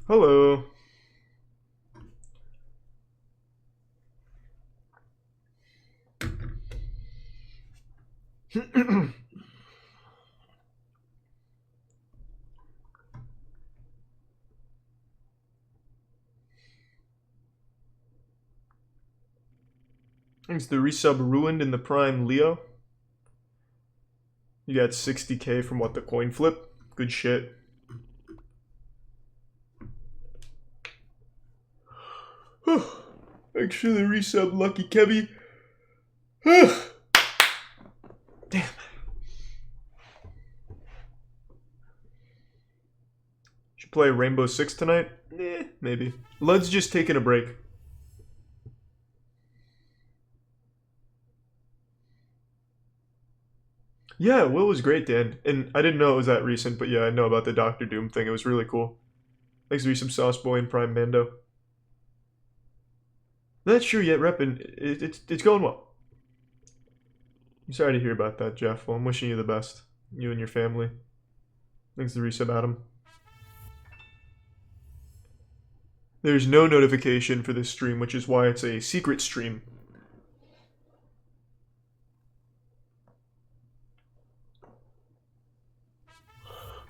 Hello. Thanks the resub ruined in the prime Leo. You got 60k from what, the coin flip? Good shit. Thanks for the resub, Lucky Kevy. Damn. Should play Rainbow Six tonight? Maybe. Lud's just taking a break. Yeah, Will was great, Dan. And I didn't know it was that recent, but yeah, I know about the Doctor Doom thing. It was really cool. Thanks to resub Sauce Boy and Prime Mando. That's true, yet reppin'. It's going well. I'm sorry to hear about that, Jeff. Well, I'm wishing you the best. You and your family. Thanks to resub Adam. There's no notification for this stream, which is why it's a secret stream.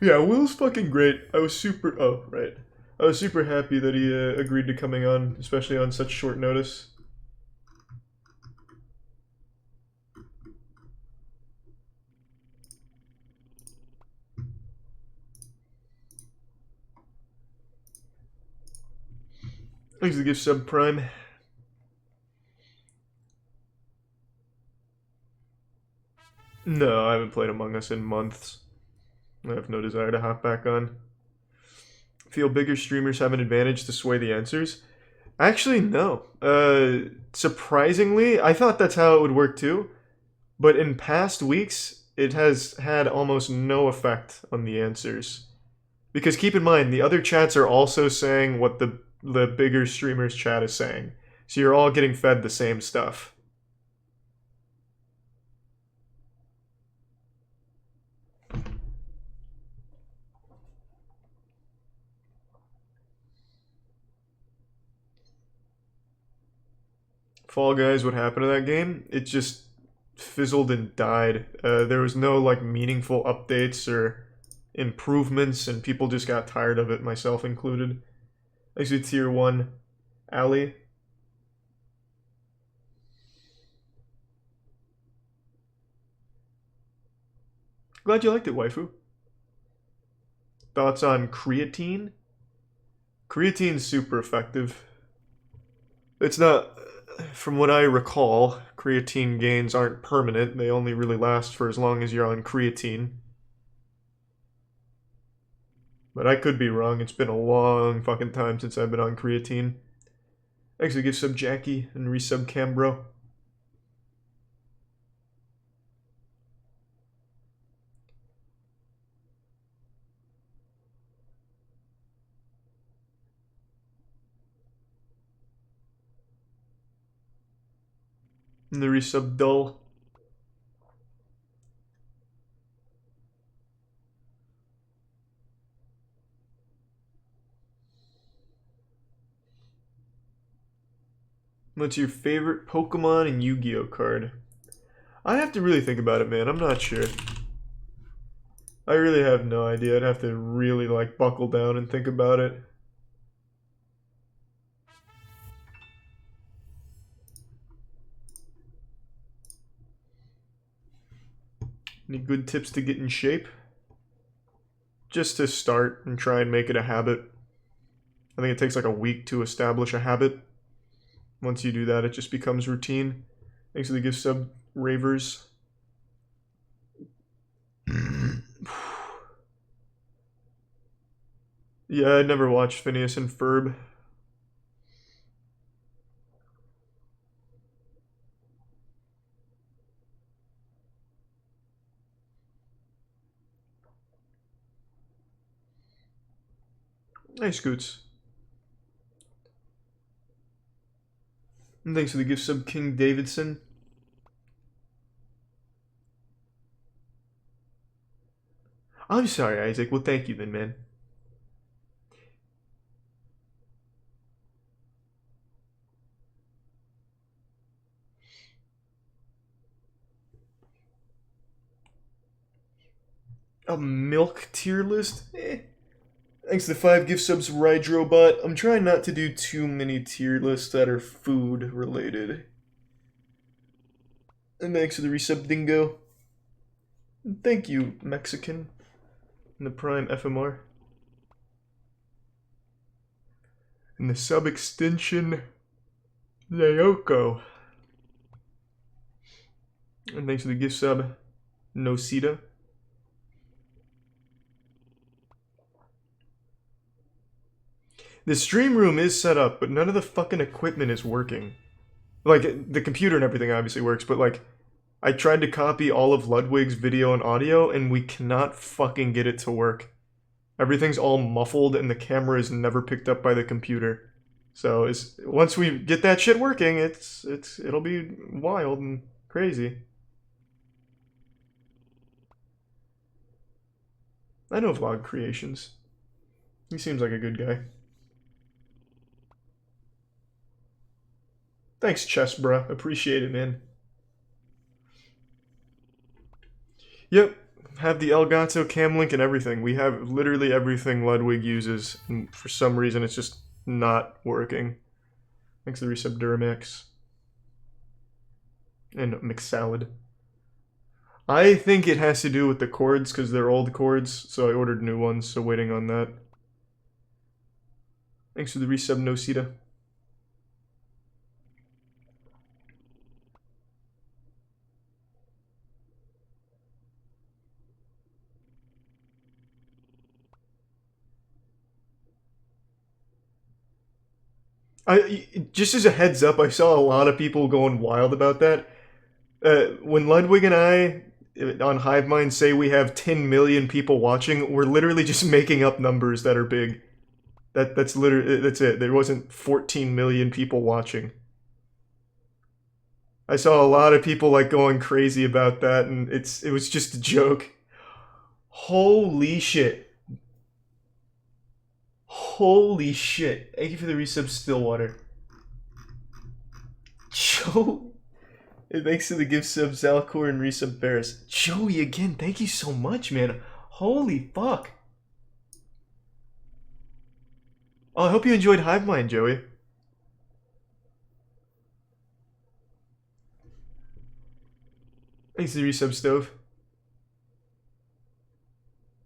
Yeah, Will's fucking great. I was super... Oh, right. I was super happy that he agreed to coming on, especially on such short notice. Thanks for the gift sub, Prime. No, I haven't played Among Us in months. I have no desire to hop back on. Feel bigger streamers have an advantage to sway the answers? Actually, no. Surprisingly, I thought that's how it would work too. But in past weeks, it has had almost no effect on the answers. Because keep in mind, the other chats are also saying what the bigger streamers chat is saying. So you're all getting fed the same stuff. Fall Guys, what happened to that game? It just fizzled and died. There was no like meaningful updates or improvements, and people just got tired of it, myself included. Actually, tier 1, Ali. Glad you liked it, waifu. Thoughts on creatine? Creatine's super effective. It's not, from what I recall, creatine gains aren't permanent. They only really last for as long as you're on creatine. But I could be wrong. It's been a long fucking time since I've been on creatine. Actually, give sub Jackie and resub Cambro. And the resub Dull. What's your favorite Pokemon and Yu-Gi-Oh card? I have to really think about it, man. I'm not sure. I really have no idea. I'd have to really like buckle down and think about it. Any good tips to get in shape? Just to start and try and make it a habit. I think it takes like a week to establish a habit. Once you do that, it just becomes routine. Thanks for the gift sub, Ravers. Yeah, I never watched Phineas and Ferb. Hey, Scoots. And thanks for the gift sub, King Davidson. I'm sorry, Isaac. Well, thank you then, man. A milk tier list? Thanks to the 5 gift subs, Rydrobot. I'm trying not to do too many tier lists that are food related. And thanks to the resub dingo. Thank you, Mexican. And the Prime FMR. And the sub extension, Naoko. And thanks to the gift sub, Nosita. The stream room is set up, but none of the fucking equipment is working. Like, the computer and everything obviously works, but like, I tried to copy all of Ludwig's video and audio, and we cannot fucking get it to work. Everything's all muffled, and the camera is never picked up by the computer. So once we get that shit working, it'll be wild and crazy. I know Vlog Creations. He seems like a good guy. Thanks, Chess, bruh. Appreciate it, man. Yep. Have the Elgato cam link and everything. We have literally everything Ludwig uses, and for some reason it's just not working. Thanks to the resub Duramax. And McSalad. I think it has to do with the cords, because they're old cords, so I ordered new ones, so waiting on that. Thanks for the resub Nosita. Just as a heads up, I saw a lot of people going wild about that. When Ludwig and I on HiveMind say we have 10 million people watching, we're literally just making up numbers that are big. That's literally, that's it. There wasn't 14 million people watching. I saw a lot of people like going crazy about that, and it was just a joke. Holy shit. Holy shit. Thank you for the resub, Stillwater. Joe. Thanks to the gift sub, Zalcor and resub Ferris. Joey again, thank you so much, man. Holy fuck. Oh, I hope you enjoyed HiveMind, Joey. Thanks to the resub, Stove.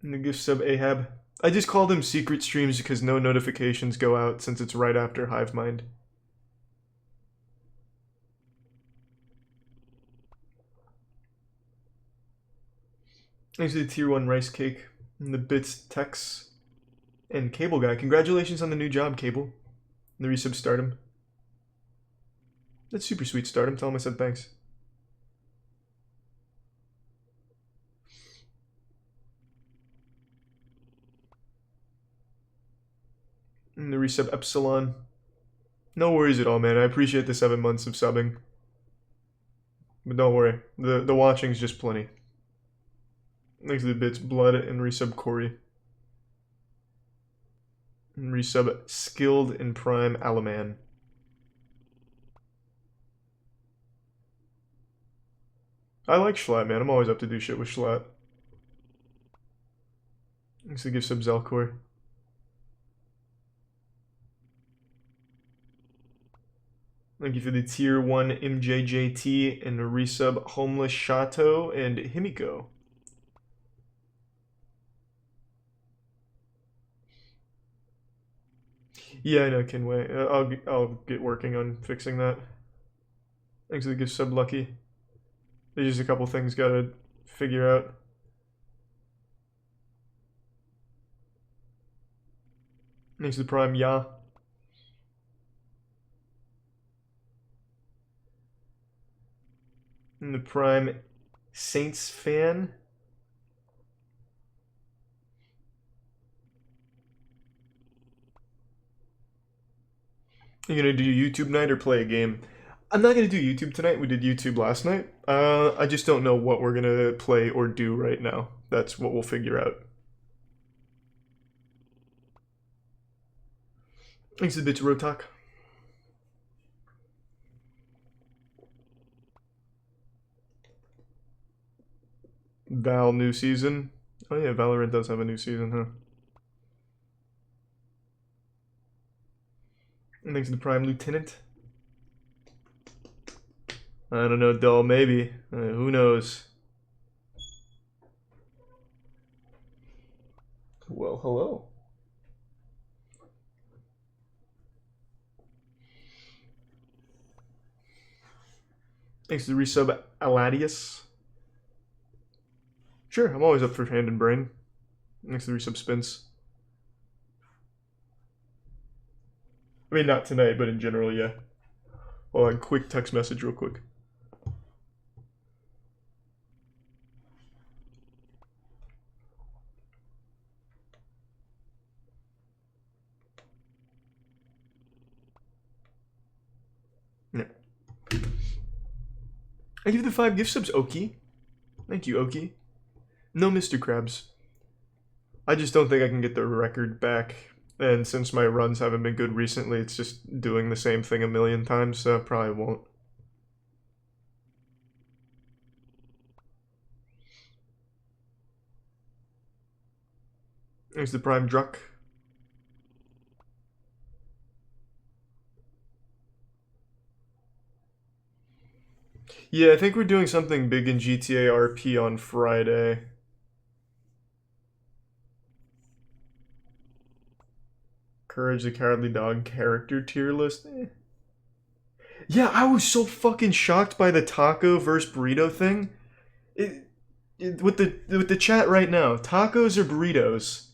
And the gift sub, Ahab. I just call them secret streams because no notifications go out since it's right after HiveMind. Thanks to the tier 1 rice cake. And the bits, Tex, and Cable Guy. Congratulations on the new job, Cable. And the resub Stardom. That's super sweet, Stardom. Tell him I said thanks. And the resub Epsilon. No worries at all, man. I appreciate the 7 months of subbing. But don't worry. The watching's just plenty. Thanks to the bits, Blood, and resub Corey. And resub Skilled in Prime Alaman. I like Schlatt, man. I'm always up to do shit with Schlatt. Thanks to give sub Zelcor. Thank you for the tier 1 MJJT and the resub Homeless Shato and Himiko. Yeah, I know, Kinway. I'll get working on fixing that. Thanks for the gift sub, Lucky. There's just a couple things gotta figure out. Thanks to the Prime, yeah. And the Prime Saints fan. You gonna do YouTube night or play a game? I'm not gonna do YouTube tonight. We did YouTube last night. I just don't know what we're gonna play or do right now. That's what we'll figure out. Thanks a bit to Rotak. Val new season. Oh yeah, Valorant does have a new season, huh? And thanks to the Prime Lieutenant. I don't know, Dull, maybe. Who knows? Well, hello. Thanks to the resub Aladius. Sure, I'm always up for hand and brain. Thanks to the resub Spins. I mean, not tonight, but in general, yeah. Hold on, quick text message real quick. Yeah. I give the 5 gift subs, Oki. Thank you, Oki. No Mr. Krabs. I just don't think I can get the record back. And since my runs haven't been good recently, it's just doing the same thing a million times, so I probably won't. There's the Prime Druck. Yeah, I think we're doing something big in GTA RP on Friday. Courage the Cowardly Dog character tier list. Yeah, I was so fucking shocked by the taco versus burrito thing. With the chat right now, tacos or burritos?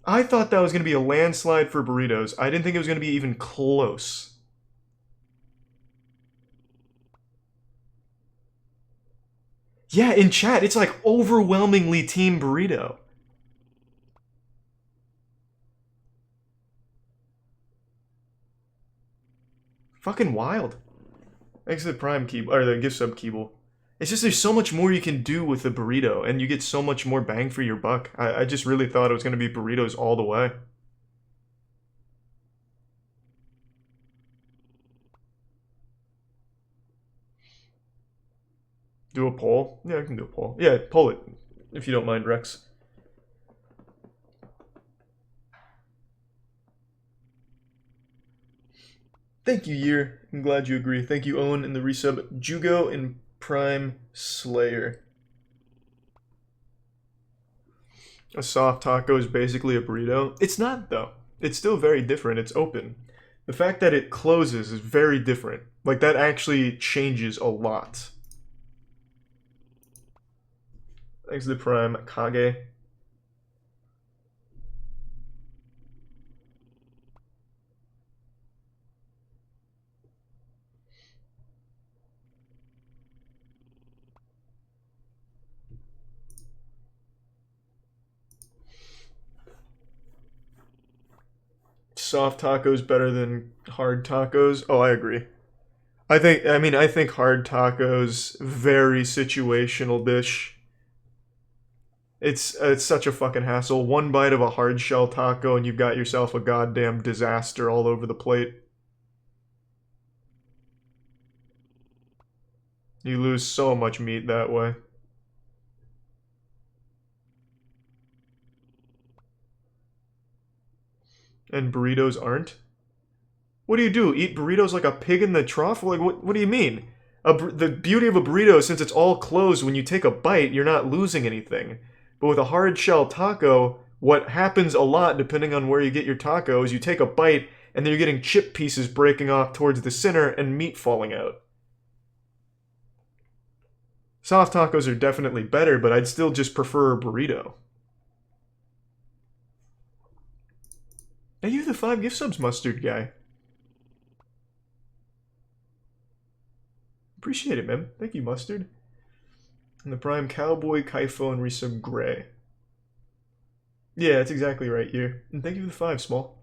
I thought that was gonna be a landslide for burritos. I didn't think it was gonna be even close. Yeah, in chat, it's like overwhelmingly team burrito. Fucking wild. Thanks to the Prime key or the gift sub Keeble. It's just there's so much more you can do with a burrito, and you get so much more bang for your buck. I just really thought it was gonna be burritos all the way. Do a poll? Yeah, I can do a poll. Yeah, poll it, if you don't mind, Rex. Thank you, Year. I'm glad you agree. Thank you, Owen, and the resub Jugo and Prime Slayer. A soft taco is basically a burrito. It's not, though. It's still very different. It's open. The fact that it closes is very different. Like, that actually changes a lot. Thanks to the Prime Kage. Soft tacos better than hard tacos. Oh, I agree. I think hard tacos very situational dish. It's such a fucking hassle. One bite of a hard shell taco and you've got yourself a goddamn disaster all over the plate. You lose so much meat that way. And burritos aren't? What do? Eat burritos like a pig in the trough? Like, what do you mean? The beauty of a burrito, since it's all closed, when you take a bite, you're not losing anything. But with a hard shell taco, what happens a lot, depending on where you get your taco, is you take a bite, and then you're getting chip pieces breaking off towards the center and meat falling out. Soft tacos are definitely better, but I'd still just prefer a burrito. Thank you for the 5 gift subs, Mustard Guy. Appreciate it, man. Thank you, Mustard. And the Prime Cowboy, Kaifo, and resub Gray. Yeah, that's exactly right here. And thank you for the 5, Small.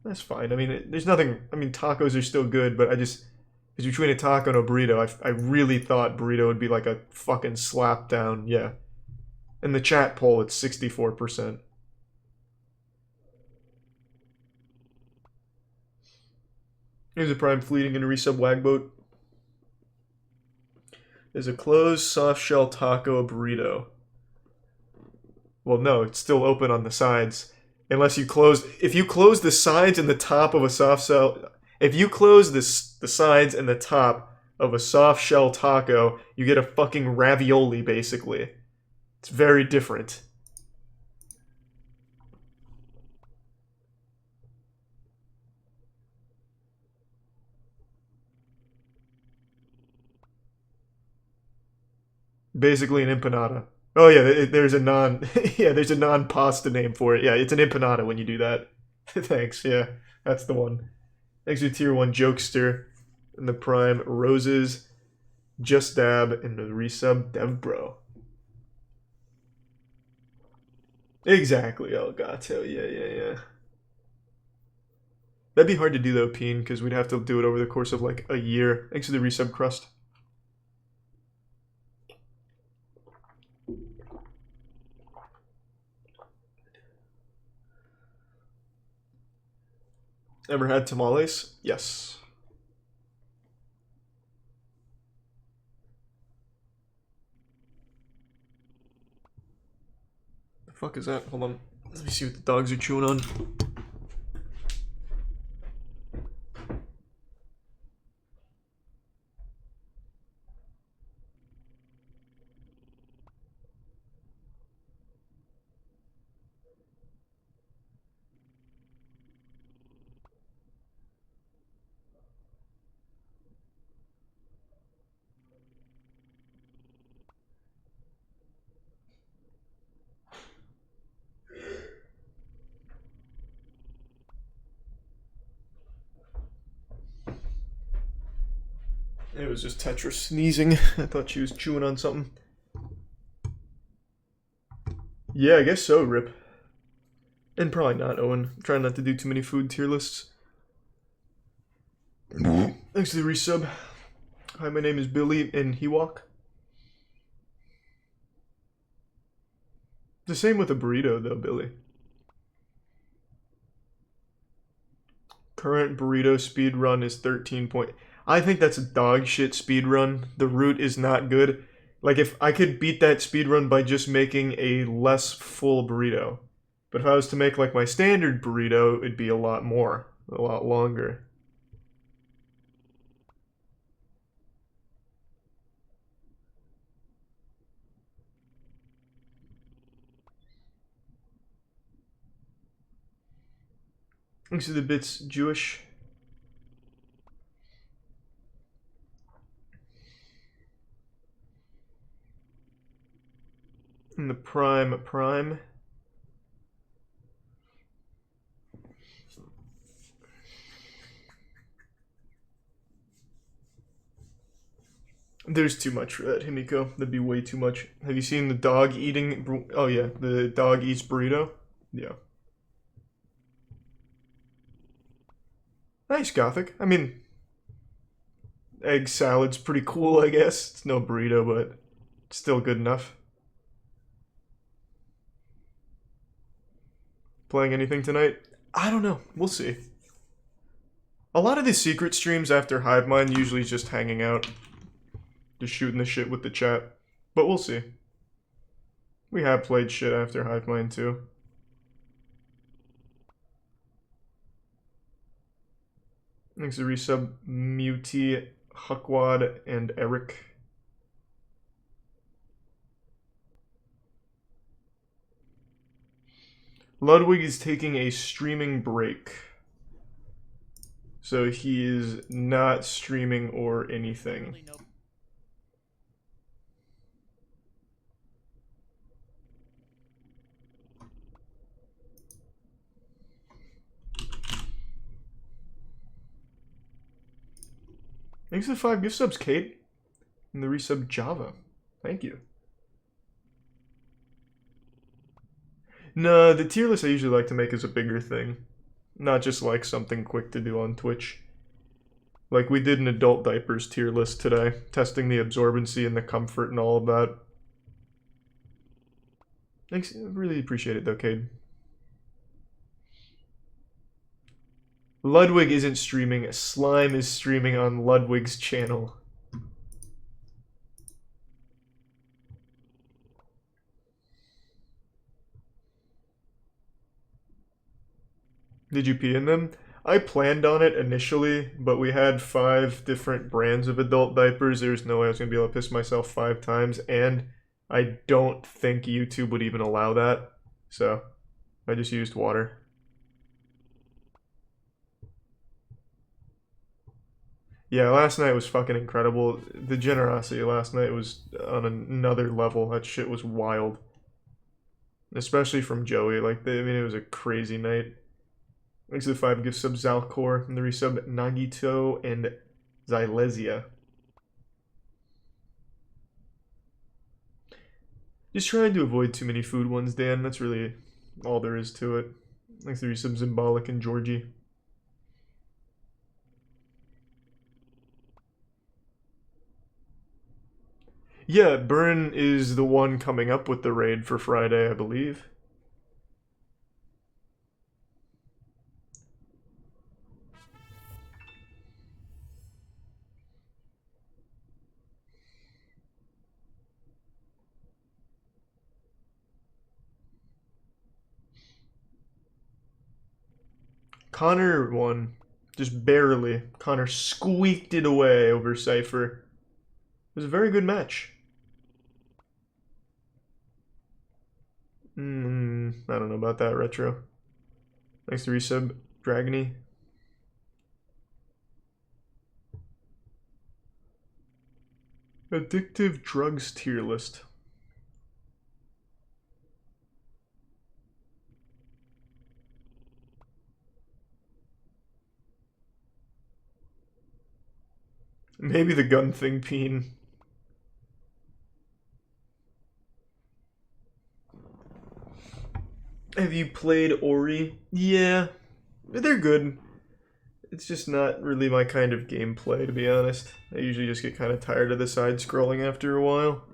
That's fine. I mean, there's nothing... I mean, tacos are still good, but I just... Because between a taco and a burrito, I really thought burrito would be like a fucking slap down. Yeah. In the chat poll, it's 64%. Here's a Prime Fleeting and a resub Wagboat. There's a closed soft shell taco, a burrito. Well, no, it's still open on the sides. Unless you close... If you close the sides and the top of a soft shell... If you close the sides and the top of a soft shell taco, you get a fucking ravioli, basically. It's very different. Basically an empanada. Oh yeah, there's a non yeah, there's a non-pasta name for it. Yeah, it's an empanada when you do that. Thanks. Yeah, that's the one. Thanks to tier 1 jokester and the prime roses, just dab, and the resub dev bro. Exactly, Elgato. Yeah. That'd be hard to do though, Peen, because we'd have to do it over the course of like a year. Thanks to the resub crust. Ever had tamales? Yes. The fuck is that? Hold on. Let me see what the dogs are chewing on. It was just Tetra sneezing. I thought she was chewing on something. Yeah, I guess so, Rip. And probably not, Owen. I'm trying not to do too many food tier lists. Thanks to the resub. Hi, my name is Billy and Hewok. The same with a burrito, though, Billy. Current burrito speed run is 13 point. I think that's a dog shit speed run. The route is not good. Like, if I could beat that speed run by just making a less full burrito. But if I was to make, like, my standard burrito, it'd be a lot more. A lot longer. Thanks to the bits, Jewish. And the prime. There's too much for that, Himiko. That'd be way too much. Have you seen the dog eating... Oh yeah, the dog eats burrito? Yeah. Nice, Gothic. I mean, egg salad's pretty cool, I guess. It's no burrito, but it's still good enough. Playing anything tonight? I don't know. We'll see. A lot of the secret streams after Hivemind usually just hanging out. Just shooting the shit with the chat. But we'll see. We have played shit after Hivemind too. Thanks to resub Muti, Huckwad, and Eric. Ludwig is taking a streaming break. So he is not streaming or anything. Thanks for the 5 gift subs, Kate. And the resub Java. Thank you. No, the tier list I usually like to make is a bigger thing. Not just like something quick to do on Twitch. Like we did an adult diapers tier list today. Testing the absorbency and the comfort and all of that. Thanks, I really appreciate it though, Cade. Ludwig isn't streaming. Slime is streaming on Ludwig's channel. Did you pee in them? I planned on it initially, but we had 5 different brands of adult diapers. There's no way I was going to be able to piss myself 5 times, and I don't think YouTube would even allow that. So I just used water. Yeah, last night was fucking incredible. The generosity last night was on another level. That shit was wild. Especially from Joey. Like, I mean, it was a crazy night. Thanks to the 5 gift subs, Zalcor, and the resub Nagito and Xylesia. Just trying to avoid too many food ones, Dan. That's really all there is to it. Thanks to the resub Zimbolic and Georgie. Yeah, Burn is the one coming up with the raid for Friday, I believe. Connor won. Just barely. Connor squeaked it away over Cypher. It was a very good match. I don't know about that, Retro. Thanks to resub, Dragony. Addictive drugs tier list. Maybe the gun thing, Peen. Have you played Ori? Yeah, they're good. It's just not really my kind of gameplay, to be honest. I usually just get kind of tired of the side scrolling after a while.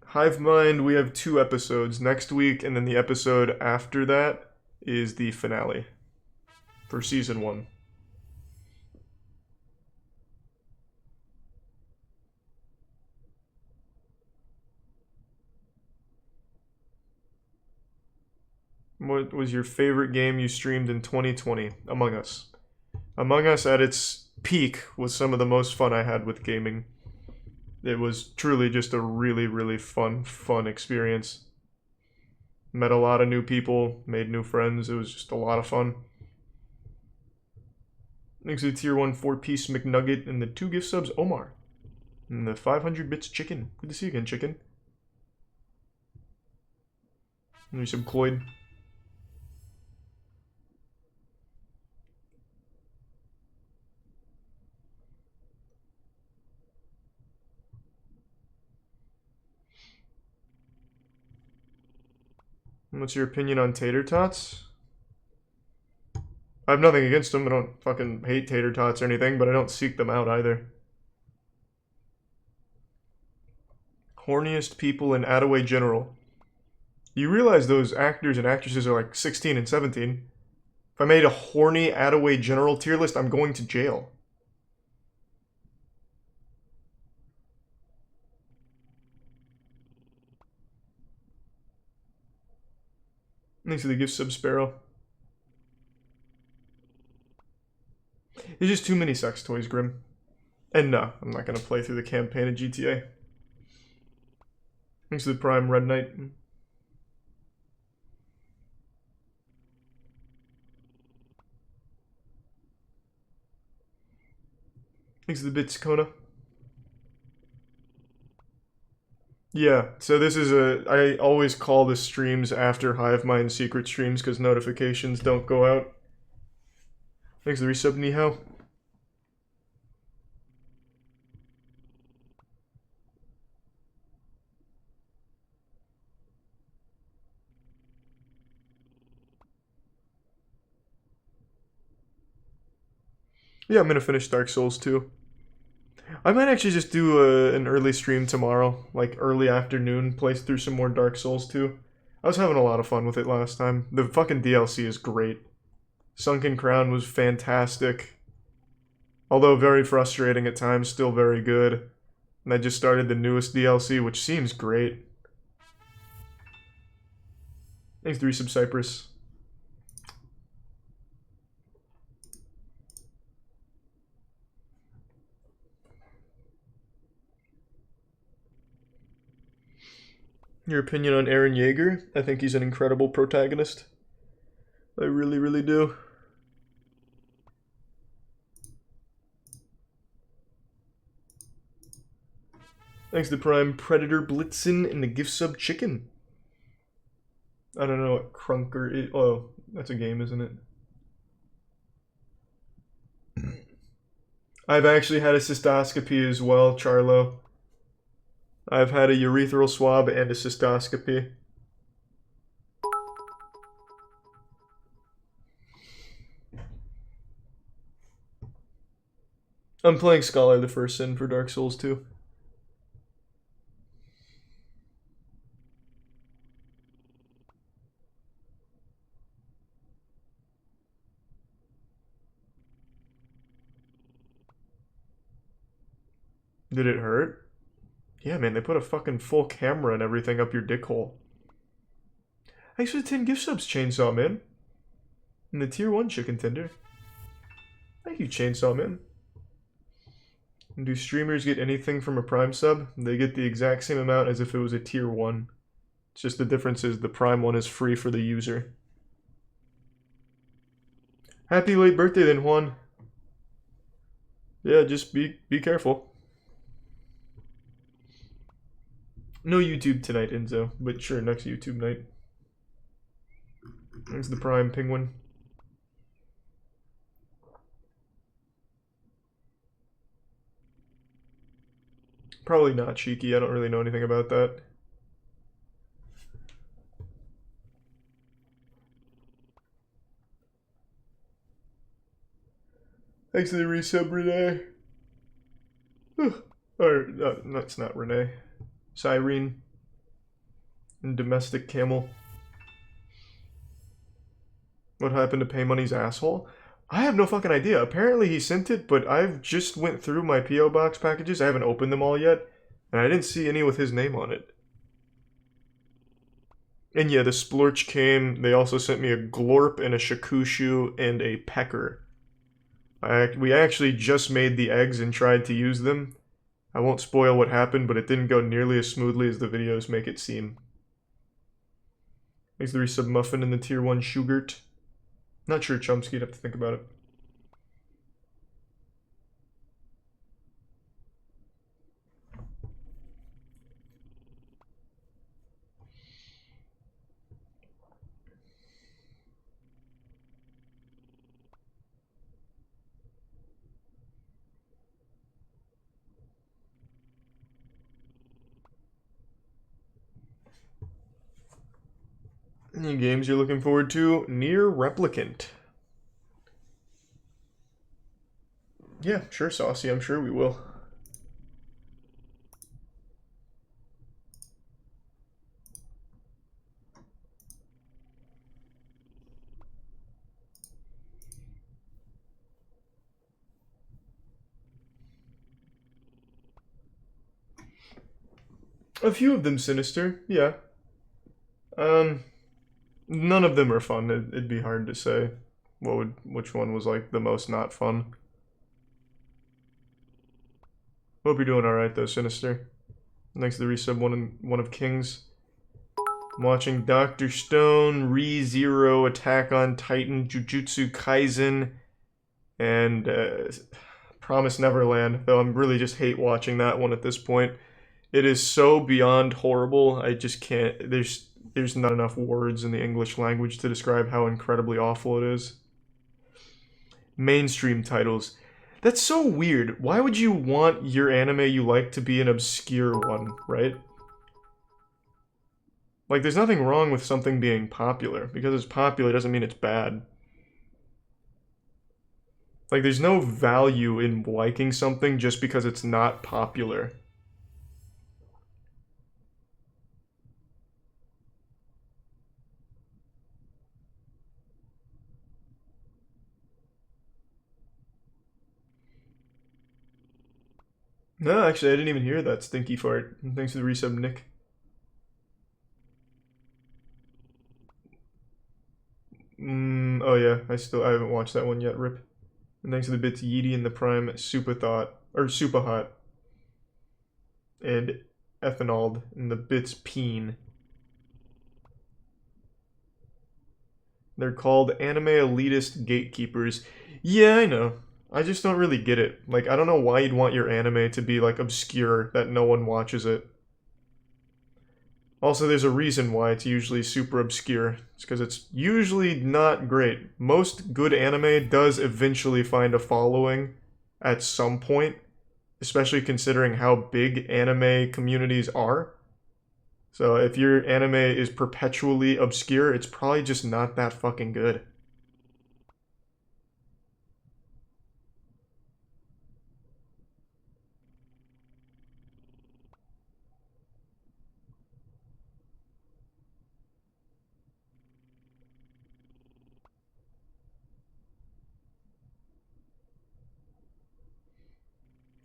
Hive Mind, we have 2 episodes next week, and then the episode after that is the finale for season 1. What was your favorite game you streamed in 2020? Among Us. Among Us at its peak was some of the most fun I had with gaming. It was truly just a really, really fun experience. Met a lot of new people, made new friends. It was just a lot of fun. Thanks to the tier 1 4-piece McNugget and the 2 gift subs, Omar. And the 500 bits chicken. Good to see you again, chicken. And there's some Cloyd. What's your opinion on tater tots? I have nothing against them. I don't fucking hate tater tots or anything, but I don't seek them out either. Horniest people in Attaway General. You realize those actors and actresses are like 16 and 17. If I made a horny Attaway General tier list, I'm going to jail. Thanks for the gift sub, Sparrow. There's just too many sex toys, Grim. And no, I'm not going to play through the campaign of GTA. Thanks to the Prime Red Knight. Thanks to the bits, Kona. Yeah, so this is I always call the streams after Hive Mind secret streams because notifications don't go out. Thanks to the resub, Nihao. Yeah, I'm gonna finish Dark Souls 2. I might actually just do an early stream tomorrow, like early afternoon, play through some more Dark Souls 2. I was having a lot of fun with it last time. The fucking DLC is great. Sunken Crown was fantastic. Although very frustrating at times, still very good. And I just started the newest DLC, which seems great. Thanks, 3 sub Cypress. Your opinion on Eren Yeager? I think he's an incredible protagonist. I really, really do. Thanks to Prime Predator Blitzen and the gift sub Chicken. I don't know what Crunker is. Oh, that's a game, isn't it? I've actually had a cystoscopy as well, Charlo. I've had a urethral swab and a cystoscopy. I'm playing Scholar the First Sin for Dark Souls 2. Did it hurt? Yeah, man, they put a fucking full camera and everything up your dick hole. Thanks for the 10 gift subs, Chainsaw Man. And the tier 1 chicken tender. Thank you, Chainsaw Man. And do streamers get anything from a Prime sub? They get the exact same amount as if it was a tier 1. It's just the difference is the Prime one is free for the user. Happy late birthday then, Juan. Yeah, just be careful. No YouTube tonight, Enzo, but sure, next YouTube night. Thanks the Prime Penguin. Probably not cheeky, I don't really know anything about that. Thanks to the resub, Renee. Or, that's not Renee. Cyrene. And Domestic Camel. What happened to Pay Money's asshole? I have no fucking idea. Apparently he sent it, but I've just went through my P.O. Box packages. I haven't opened them all yet. And I didn't see any with his name on it. And yeah, the splorch came. They also sent me a glorp and a shakushu and a pecker. We actually just made the eggs and tried to use them. I won't spoil what happened, but it didn't go nearly as smoothly as the videos make it seem. Thanks to the resub Muffin and the tier 1 Schugert. Not sure, Chomsky, you'd have to think about it. Any games you're looking forward to? Near Replicant. Yeah, sure, Saucy. I'm sure we will. A few of them sinister, yeah. None of them are fun. It'd be hard to say which one was like the most not fun. Hope you're doing alright though, Sinister. Thanks to the resub one of Kings. I'm watching Dr. Stone, ReZero, Attack on Titan, Jujutsu Kaisen, and Promise Neverland, though I'm really just hate watching that one at this point. It is so beyond horrible, I just can't, there's not enough words in the English language to describe how incredibly awful it is. Mainstream titles. That's so weird. Why would you want your anime you like to be an obscure one, right? Like, there's nothing wrong with something being popular. Because it's popular doesn't mean it's bad. Like, there's no value in liking something just because it's not popular. No, actually, I didn't even hear that stinky fart. Thanks for the resub, Nick. Oh yeah, I haven't watched that one yet, Rip. And thanks for the bits, Yeety and the Prime, Super Hot, and Ethanol, and the bits, Peen. They're called anime elitist gatekeepers. Yeah, I know. I just don't really get it. Like, I don't know why you'd want your anime to be, like, obscure, that no one watches it. Also, there's a reason why it's usually super obscure. It's because it's usually not great. Most good anime does eventually find a following at some point, especially considering how big anime communities are. So if your anime is perpetually obscure, it's probably just not that fucking good.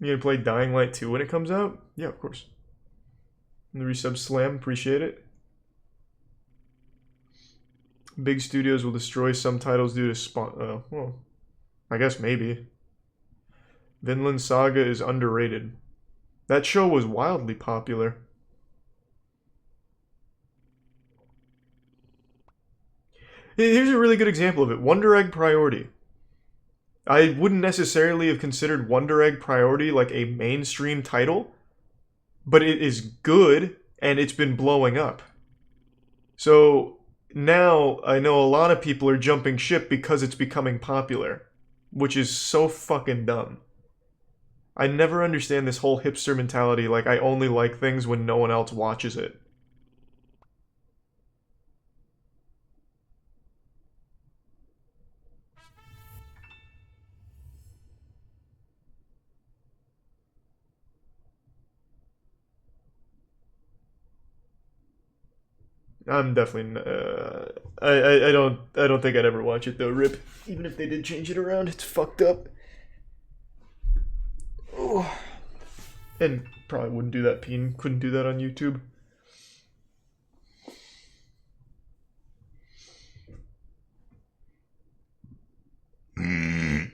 You gonna play Dying Light 2 when it comes out? Yeah, of course. And the resub slam, appreciate it. Big studios will destroy some titles due to spawn. Well, I guess maybe. Vinland Saga is underrated. That show was wildly popular. Here's a really good example of it. Wonder Egg Priority. I wouldn't necessarily have considered Wonder Egg Priority like a mainstream title, but it is good and it's been blowing up. So now I know a lot of people are jumping ship because it's becoming popular, which is so fucking dumb. I never understand this whole hipster mentality like I only like things when no one else watches it. I'm definitely. I don't think I'd ever watch it though. Rip. Even if they did change it around, it's fucked up. Oh. And probably wouldn't do that. Peen couldn't do that on YouTube.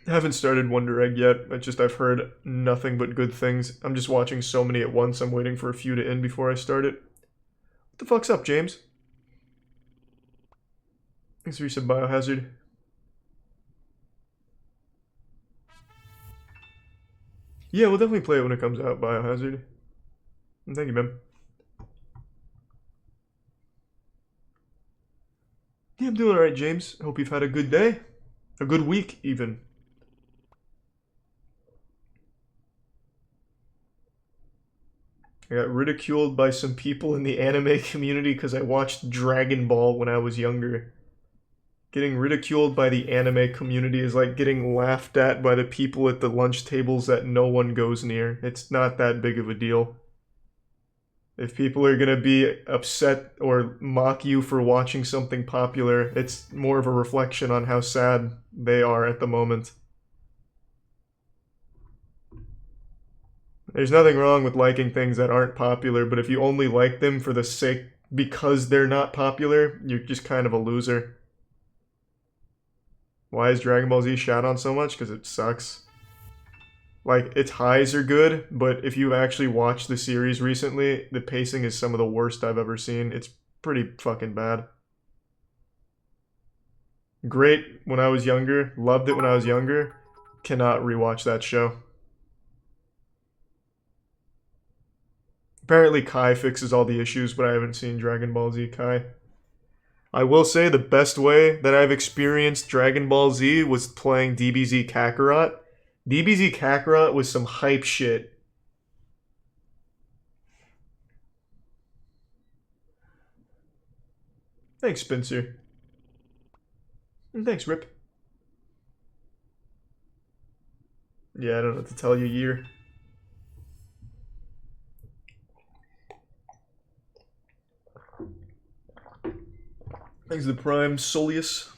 Haven't started Wonder Egg yet. I've heard nothing but good things. I'm just watching so many at once. I'm waiting for a few to end before I start it. What the fuck's up, James? Thanks for your Biohazard. Yeah, we'll definitely play it when it comes out, Biohazard. Thank you, man. Yeah, I'm doing alright, James. Hope you've had a good day. A good week, even. I got ridiculed by some people in the anime community because I watched Dragon Ball when I was younger. Getting ridiculed by the anime community is like getting laughed at by the people at the lunch tables that no one goes near. It's not that big of a deal. If people are gonna be upset or mock you for watching something popular, it's more of a reflection on how sad they are at the moment. There's nothing wrong with liking things that aren't popular, but if you only like them for the sake because they're not popular, you're just kind of a loser. Why is Dragon Ball Z shat on so much? Because it sucks. Like, its highs are good, but if you actually watched the series recently, the pacing is some of the worst I've ever seen. It's pretty fucking bad. Great when I was younger, loved it when I was younger, cannot rewatch that show. Apparently Kai fixes all the issues, but I haven't seen Dragon Ball Z Kai. I will say the best way that I've experienced Dragon Ball Z was playing DBZ Kakarot. DBZ Kakarot was some hype shit. Thanks, Spencer. And thanks, Rip. Yeah, I don't know what to tell you, Year. Thanks to the Prime, Solius.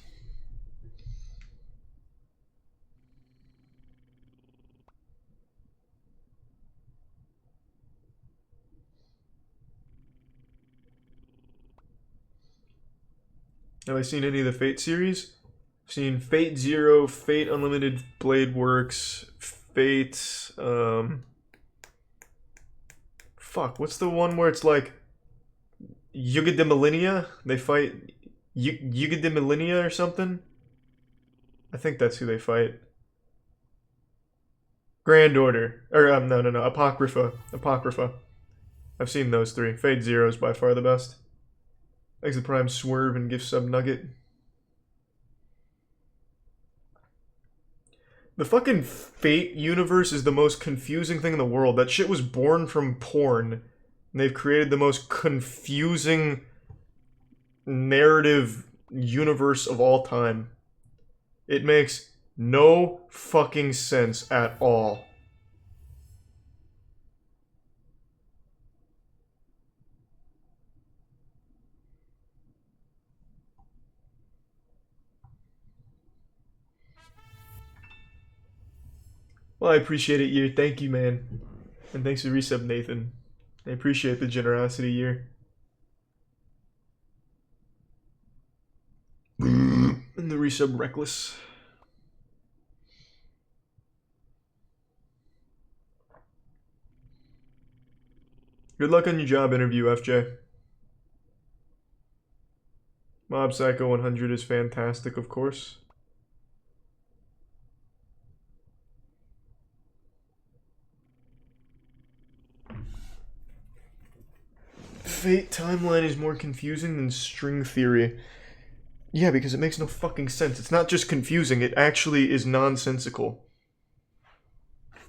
Have I seen any of the Fate series? I've seen Fate Zero, Fate Unlimited Blade Works, Fate, fuck, what's the one where it's like Yuga de Millennia? They fight Yuga de Millennia or something? I think that's who they fight. Grand Order. Or, no. Apocrypha. Apocrypha. I've seen those three. Fate Zero is by far the best. Exit Prime Swerve and Gift Sub Nugget. The fucking Fate universe is the most confusing thing in the world. That shit was born from porn. And they've created the most confusing narrative universe of all time. It makes no fucking sense at all. Well, I appreciate it, Year. Thank you, man. And thanks for resub, Nathan. I appreciate the generosity, Year. And the resub, Reckless. Good luck on your job interview, FJ. Mob Psycho 100 is fantastic, of course. Fate timeline is more confusing than string theory. Yeah, because it makes no fucking sense. It's not just confusing, it actually is nonsensical.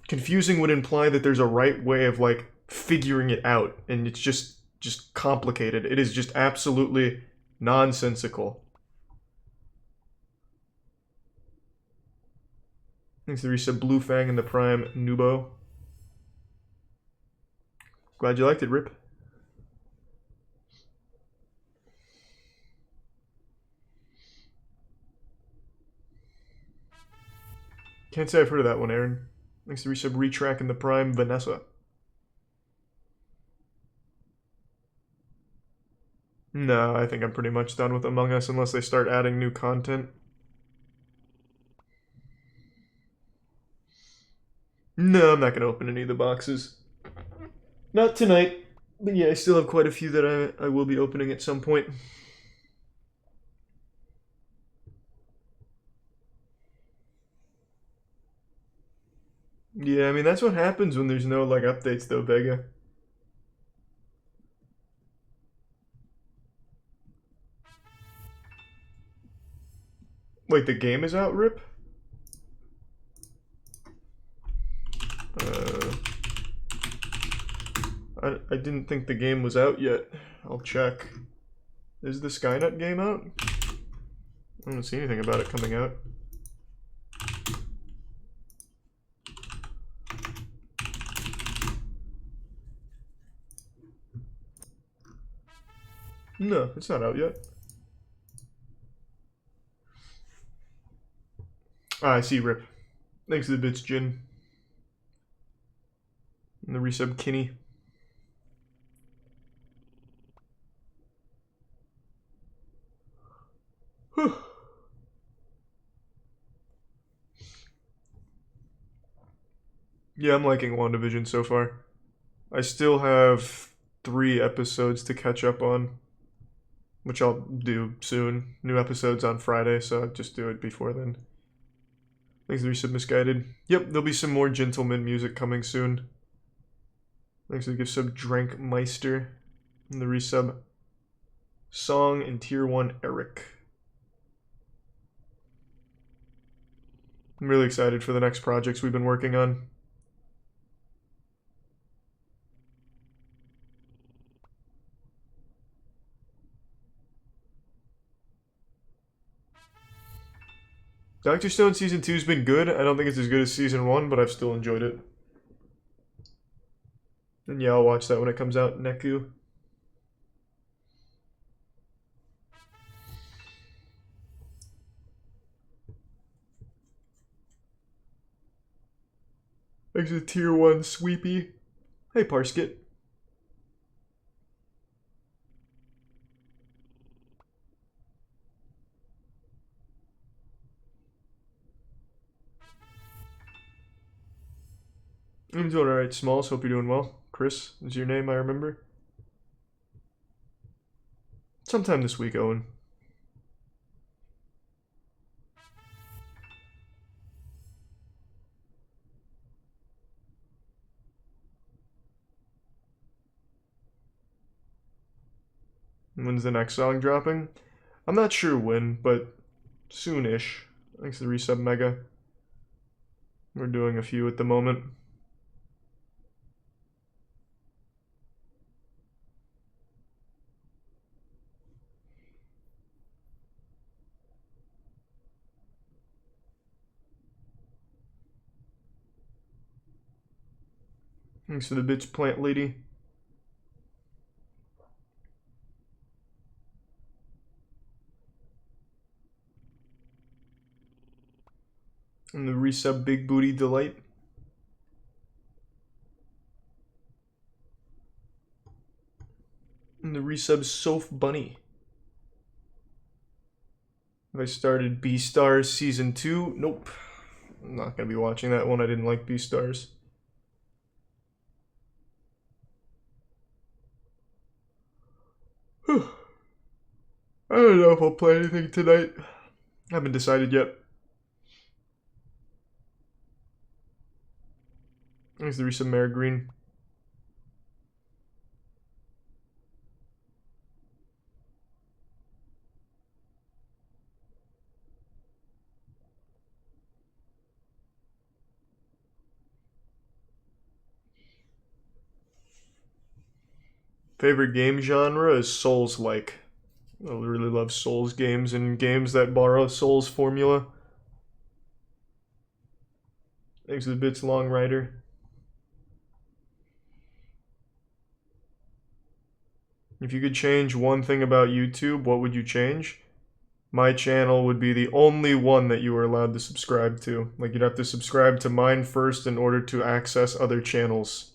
Confusing would imply that there's a right way of, like, figuring it out, and it's just complicated. It is just absolutely nonsensical. Thanks to the resub Blue Fang and the Prime Nubo. Glad you liked it, Rip. Can't say I've heard of that one, Aaron. Thanks to resub Retrack and the Prime Vanessa. No, I think I'm pretty much done with Among Us unless they start adding new content. No, I'm not going to open any of the boxes. Not tonight. But yeah, I still have quite a few that I will be opening at some point. Yeah, I mean, that's what happens when there's no, like, updates, though, Vega. Wait, the game is out, Rip? I didn't think the game was out yet. I'll check. Is the Skynet game out? I don't see anything about it coming out. No, it's not out yet. Ah, I see, Rip. Thanks to the bits, Jin. And the resub, Kinney. Whew. Yeah, I'm liking WandaVision so far. I still have 3 episodes to catch up on, which I'll do soon. New episodes on Friday, so I'll just do it before then. Thanks to the resub, Misguided. Yep, there'll be some more Gentleman music coming soon. Thanks to the gift sub, Drank Meister. And the resub, Song and Tier 1, Eric. I'm really excited for the next projects we've been working on. Dr. Stone Season 2's been good. I don't think it's as good as Season 1, but I've still enjoyed it. And yeah, I'll watch that when it comes out, Neku. Thanks to Tier 1 Sweepy. Hey, Parskit. I'm doing alright, Smalls. Hope you're doing well. Chris is your name, I remember. Sometime this week, Owen. When's the next song dropping? I'm not sure when, but soon-ish. Thanks to the resub mega. We're doing a few at the moment. Thanks for the bitch plant lady. And the resub big booty delight. And the resub Soph Bunny. Have I started Beastars Season 2? Nope. I'm not going to be watching that one. I didn't like Beastars. I don't know if I'll play anything tonight. I haven't decided yet. Thanks to the resub Mare Green. Favorite game genre is Souls-like. I really love Souls games and games that borrow Souls formula. Thanks to the bits, Long Rider. If you could change one thing about YouTube, what would you change? My channel would be the only one that you were allowed to subscribe to. Like, you'd have to subscribe to mine first in order to access other channels.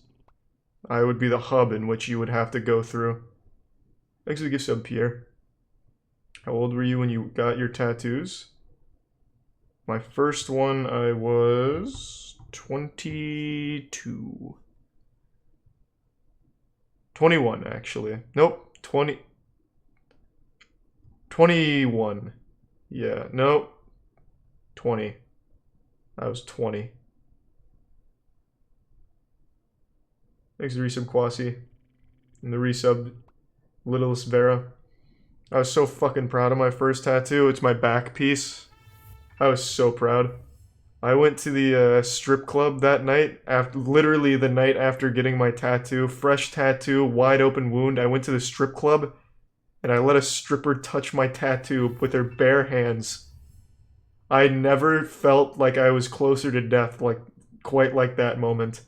I would be the hub in which you would have to go through. Thanks for the gift sub, Pierre. How old were you when you got your tattoos? My first one, I was 22. 21, actually. Nope, 20. 21. Yeah, nope. 20. I was 20. Thanks to resub Quasi. And the resub Littlest Vera. I was so fucking proud of my first tattoo. It's my back piece. I was so proud. I went to the strip club that night, after literally the night after getting my tattoo. Fresh tattoo, wide open wound. I went to the strip club and I let a stripper touch my tattoo with her bare hands. I never felt like I was closer to death, like quite like that moment.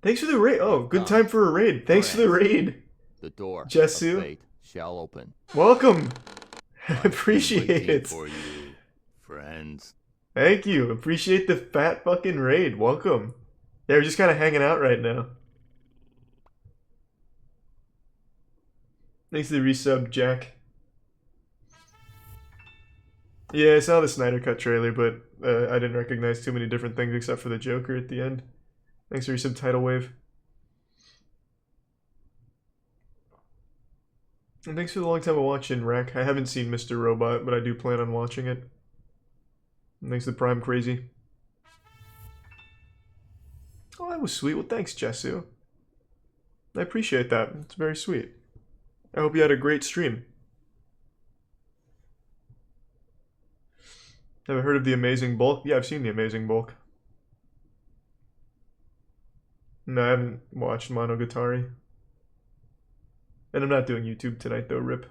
Thanks for the raid. Oh, good time for a raid. Thanks for the raid. The door Jesu. of fate shall open. Welcome. Appreciate it. For you, friends. Thank you. Appreciate the fat fucking raid. Welcome. Yeah, we're just kind of hanging out right now. Thanks to the resub, Jack. Yeah, I saw the Snyder Cut trailer, but I didn't recognize too many different things except for the Joker at the end. Thanks for resub, Tidal Wave. And thanks for the long time of watching, Rack. I haven't seen Mr. Robot, but I do plan on watching it. And thanks to Prime Crazy. Oh, that was sweet. Well, thanks, Jesu. I appreciate that. It's very sweet. I hope you had a great stream. Have I heard of The Amazing Bulk? Yeah, I've seen The Amazing Bulk. No, I haven't watched Monogatari. And I'm not doing YouTube tonight, though, rip.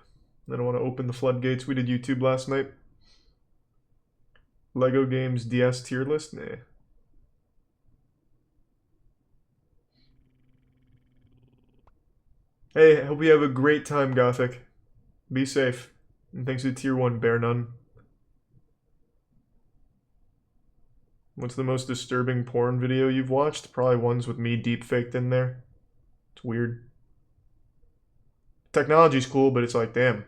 I don't want to open the floodgates. We did YouTube last night. Lego Games DS tier list? Nah. Hey, I hope you have a great time, Gothic. Be safe. And thanks to tier 1 Bear Nun. What's the most disturbing porn video you've watched? Probably ones with me deep faked in there. It's weird. Technology's cool, but it's like, damn.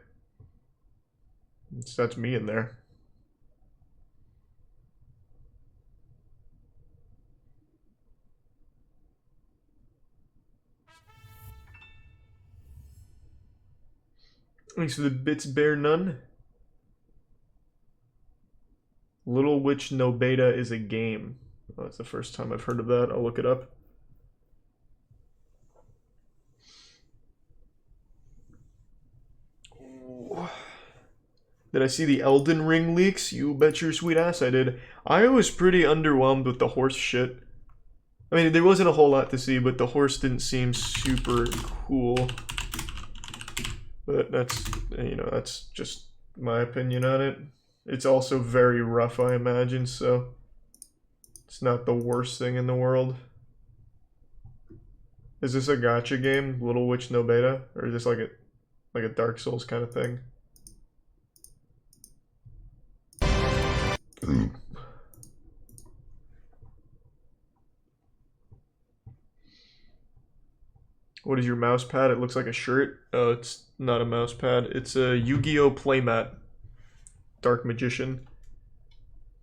That's me in there. Thanks for the bits, Bear Nun. Little Witch No Beta is a game. Oh, that's the first time I've heard of that. I'll look it up. Ooh. Did I see the Elden Ring leaks? You bet your sweet ass I did. I was pretty underwhelmed with the horse shit. I mean, there wasn't a whole lot to see, but the horse didn't seem super cool. But that's, you know, that's just my opinion on it. It's also very rough, I imagine, so it's not the worst thing in the world. Is this a gacha game, Little Witch No Beta, or is this like a Dark Souls kind of thing? What is your mouse pad? It looks like a shirt. Oh, it's not a mouse pad. It's a Yu-Gi-Oh playmat. Dark Magician.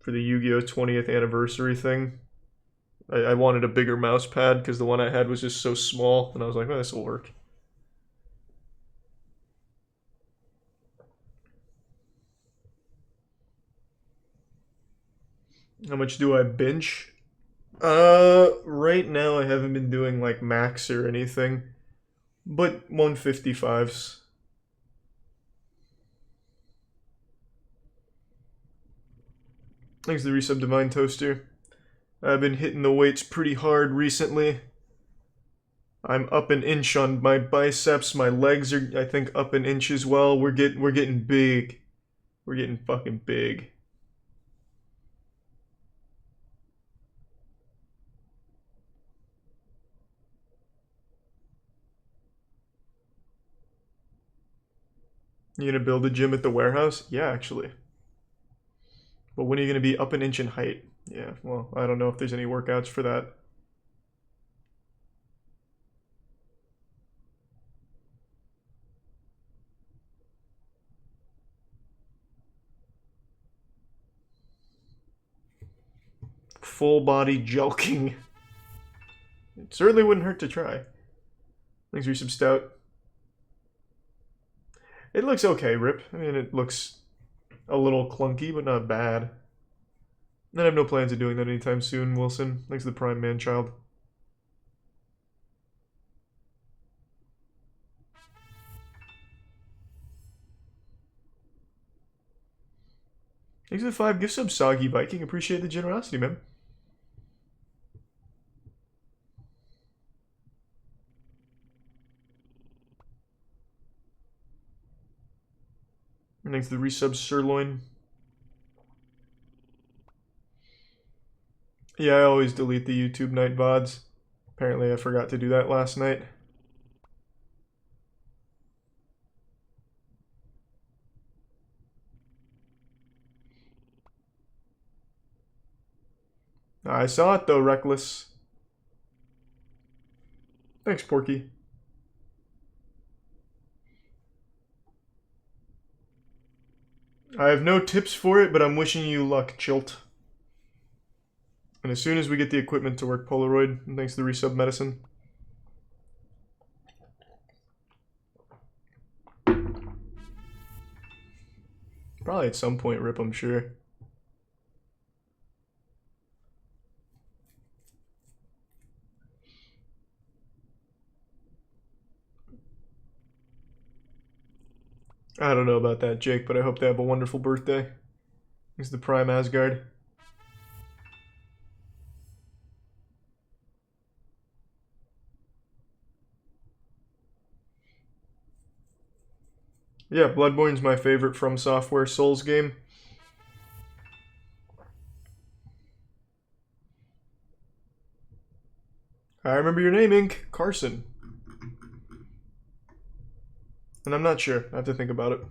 For the Yu-Gi-Oh 20th anniversary thing. I wanted a bigger mouse pad because the one I had was just so small, and I was like, oh, this will work. How much do I bench? Right now I haven't been doing like max or anything, but 155s. Thanks to the Resub Divine Toaster. I've been hitting the weights pretty hard recently. I'm up an inch on my biceps. My legs are, I think, up an inch as well. We're getting big. We're getting fucking big. You gonna build a gym at the warehouse? Yeah, actually. But when are you gonna be up an inch in height? Yeah, well, I don't know if there's any workouts for that. Full body jelking. It certainly wouldn't hurt to try. Thanks for some stout. It looks okay, Rip. I mean, it looks a little clunky, but not bad. And I have no plans of doing that anytime soon, Wilson. Thanks to the Prime Man-Child. Thanks to the 5 gift subs, Soggy Viking. Appreciate the generosity, man. And thanks to the resub, Sirloin. Yeah, I always delete the YouTube night VODs. Apparently I forgot to do that last night. I saw it though, Reckless. Thanks, Porky. I have no tips for it, but I'm wishing you luck, Chilt. And as soon as we get the equipment to work Polaroid, thanks to the resub medicine. Probably at some point, Rip, I'm sure. I don't know about that, Jake, but I hope they have a wonderful birthday. Thanks to the Prime Asgard. Yeah, Bloodborne's my favorite From Software Souls game. I remember your name, Ink. Carson. And I'm not sure. I have to think about it.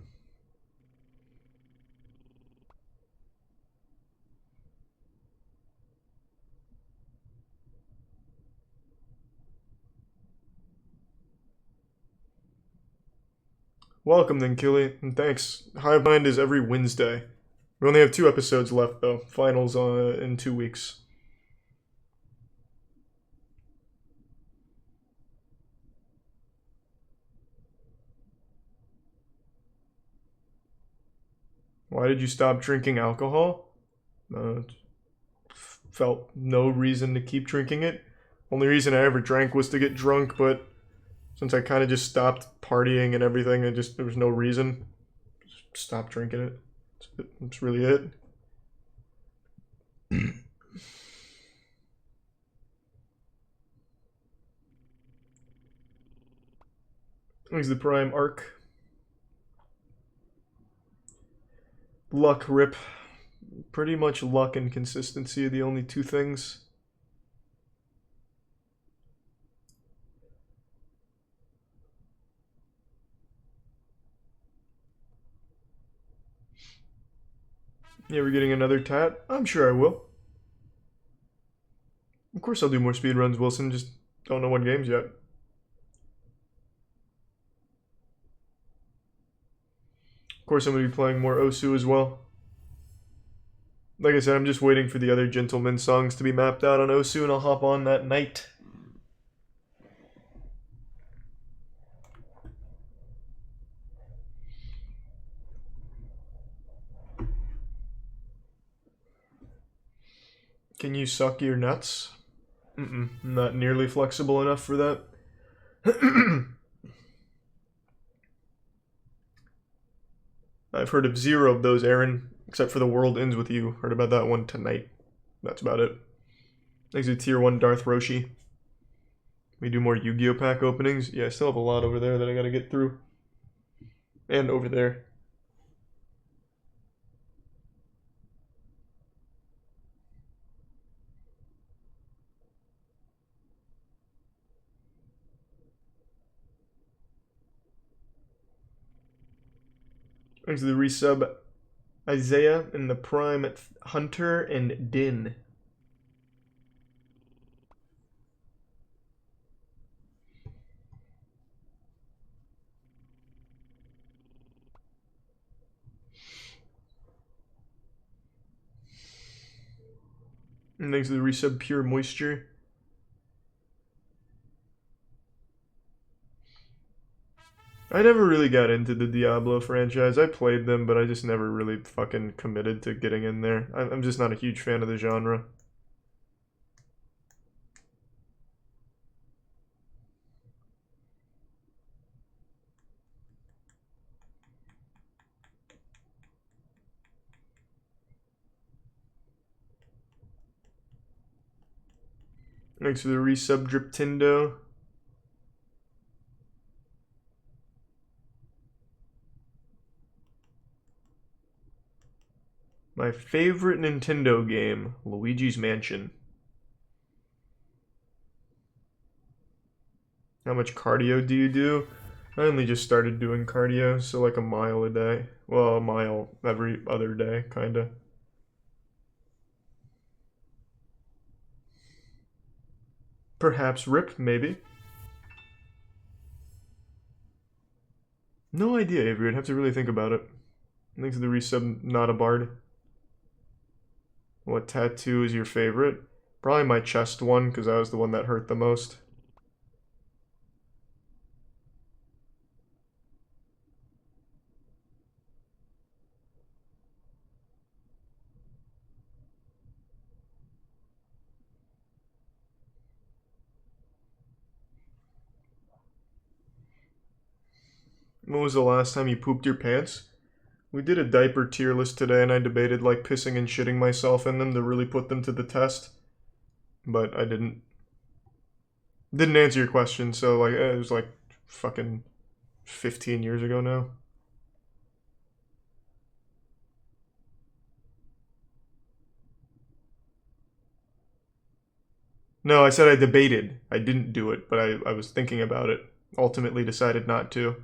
Welcome then, Killy, and thanks. Hive Mind is every Wednesday. We only have 2 episodes left, though. Finals in 2 weeks. Why did you stop drinking alcohol? Felt no reason to keep drinking it. Only reason I ever drank was to get drunk, but since I kind of just stopped partying and everything, there was no reason. Just stopped drinking it. That's really it. Here's the prime arc. Luck, rip. Pretty much luck and consistency are the only two things. You ever getting another tat? I'm sure I will. Of course I'll do more speedruns, Wilson, just don't know what games yet. Of course I'm going to be playing more Osu as well. Like I said, I'm just waiting for the other Gentleman songs to be mapped out on Osu, and I'll hop on that night. Can you suck your nuts? Not nearly flexible enough for that. I've heard of zero of those, Aaron, except for The World Ends With You. Heard about that one tonight. That's about it. Thanks to Tier 1 Darth Roshi. We do more Yu-Gi-Oh! Pack openings. Yeah, I still have a lot over there that I gotta get through. And over there. Thanks to the resub Isaiah and the prime Hunter and Din. And thanks to the resub Pure Moisture. I never really got into the Diablo franchise. I played them, but I just never really fucking committed to getting in there. I'm just not a huge fan of the genre. Thanks for the resub Driptindo. My favorite Nintendo game, Luigi's Mansion. How much cardio do you do? I only just started doing cardio, so like a mile a day. Well, a mile every other day, kinda. Perhaps Rip, maybe. No idea, Avery. I'd have to really think about it. Thanks to the resub, not a bard. What tattoo is your favorite? Probably my chest one, because that was the one that hurt the most. When was the last time you pooped your pants? We did a diaper tier list today, and I debated like pissing and shitting myself in them to really put them to the test. But I didn't. Didn't answer your question, so like it was like fucking 15 years ago now. No, I said I debated. I didn't do it, but I was thinking about it. Ultimately decided not to.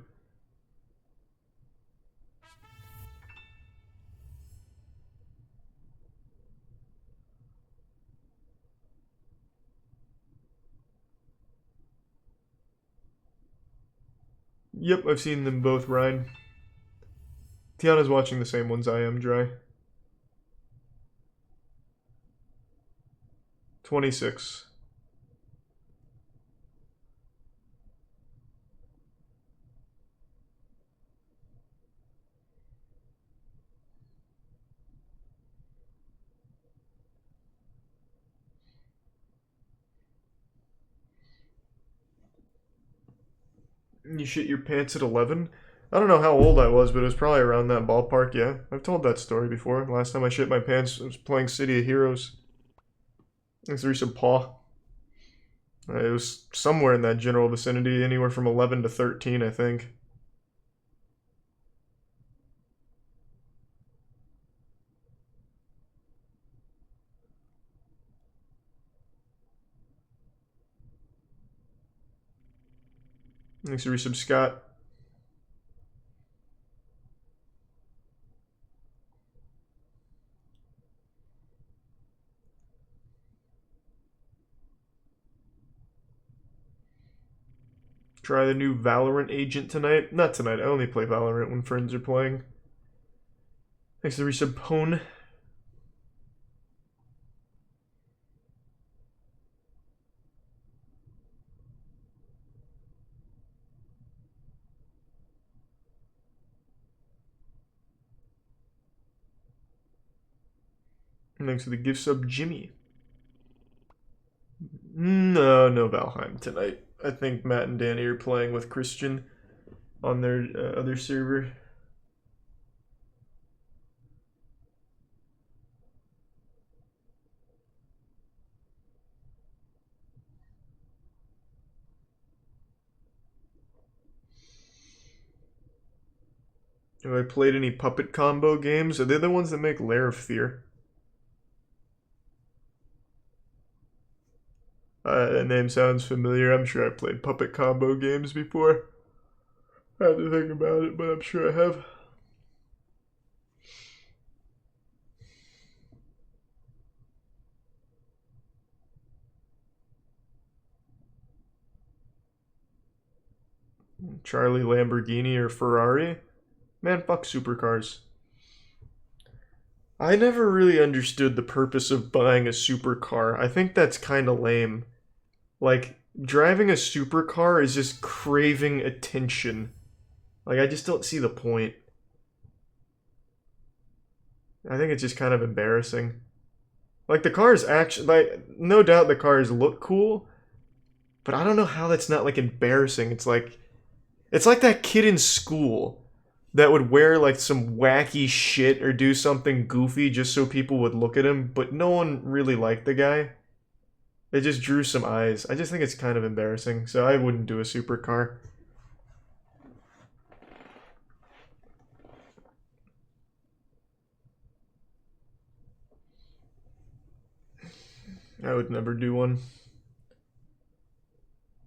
Yep, I've seen them both, Ryan. Tiana's watching the same ones I am, Dry. 26. You shit your pants at 11? I don't know how old I was, but it was probably around that ballpark, yeah. I've told that story before. Last time I shit my pants, I was playing City of Heroes. Thanks for some paw. It was somewhere in that general vicinity, anywhere from 11 to 13, I think. Thanks for resub, Scott. Try the new Valorant agent tonight. Not tonight, I only play Valorant when friends are playing. Thanks for the resub, Pone. And thanks for the gift sub, Jimmy. No Valheim tonight. I think Matt and Danny are playing with Christian on their other server. Have I played any puppet combo games? Are they the ones that make Lair of Fear? That name sounds familiar. I'm sure I've played puppet combo games before. I had to think about it, but I'm sure I have. Charlie Lamborghini or Ferrari? Man, fuck supercars. I never really understood the purpose of buying a supercar. I think that's kind of lame. Like, driving a supercar is just craving attention. Like, I just don't see the point. I think it's just kind of embarrassing. Like, the cars actually, like, no doubt the cars look cool, but I don't know how that's not, like, embarrassing. It's like that kid in school that would wear, like, some wacky shit or do something goofy just so people would look at him, but no one really liked the guy. It just drew some eyes. I just think it's kind of embarrassing, so I wouldn't do a supercar. I would never do one.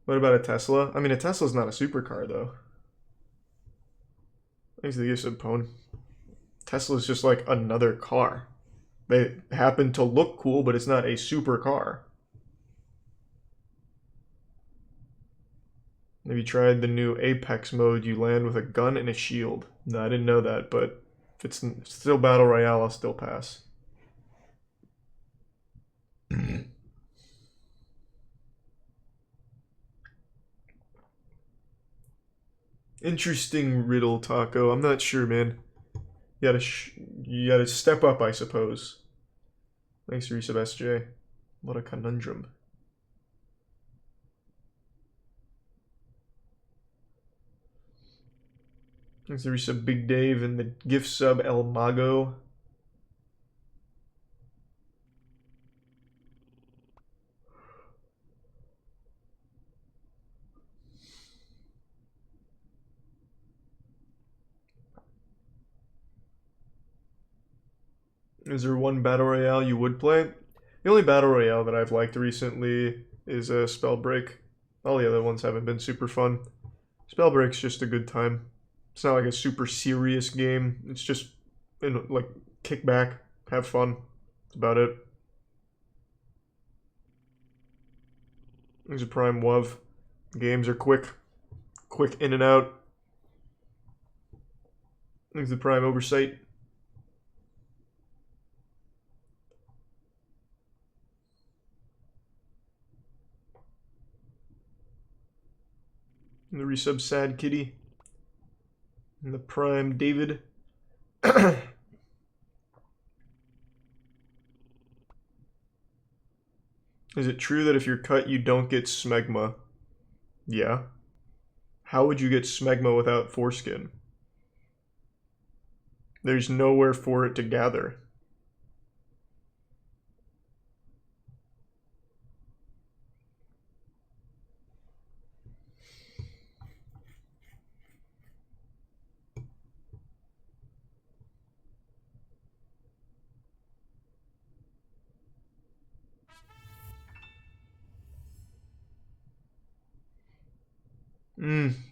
What about a Tesla? I mean, a Tesla's not a supercar, though. Thanks to the use of Pwn. Tesla's just like another car. They happen to look cool, but it's not a supercar. Have you tried the new Apex mode? You land with a gun and a shield. No, I didn't know that, but if it's still Battle Royale, I'll still pass. Interesting riddle, Taco. I'm not sure, man. You gotta step up, I suppose. Thanks for resub, SJ. What a conundrum. Thanks for resub, Big Dave, and the gift sub, El Mago. Is there one battle royale you would play? The only battle royale that I've liked recently is Spellbreak. All the other ones haven't been super fun. Spellbreak's just a good time. It's not like a super serious game. It's just, like, kick back, have fun. That's about it. These are Prime WoW. Games are quick in and out. These are Prime Oversight. And the resub Sad Kitty. And the Prime David. Is it true that if you're cut, you don't get smegma? Yeah. How would you get smegma without foreskin? There's nowhere for it to gather.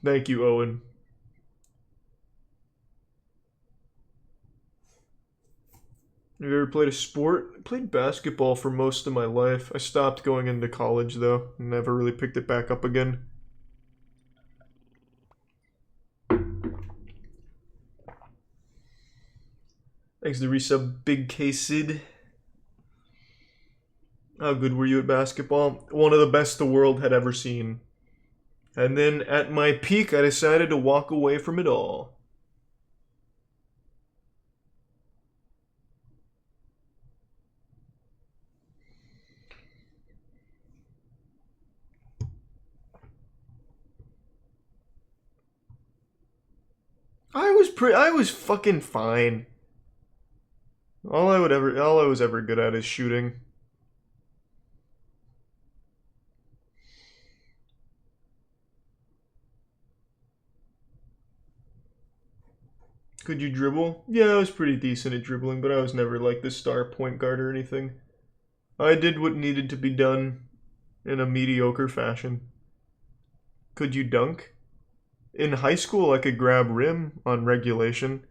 Thank you, Owen. Have you ever played a sport? I played basketball for most of my life. I stopped going into college, though. Never really picked it back up again. Thanks to resub Big K Sid. How good were you at basketball? One of the best the world had ever seen. And then at my peak, I decided to walk away from it all. I was fucking fine. All I was ever good at is shooting. Could you dribble? Yeah, I was pretty decent at dribbling, but I was never like the star point guard or anything. I did what needed to be done in a mediocre fashion. Could you dunk? In high school, I could grab rim on regulation.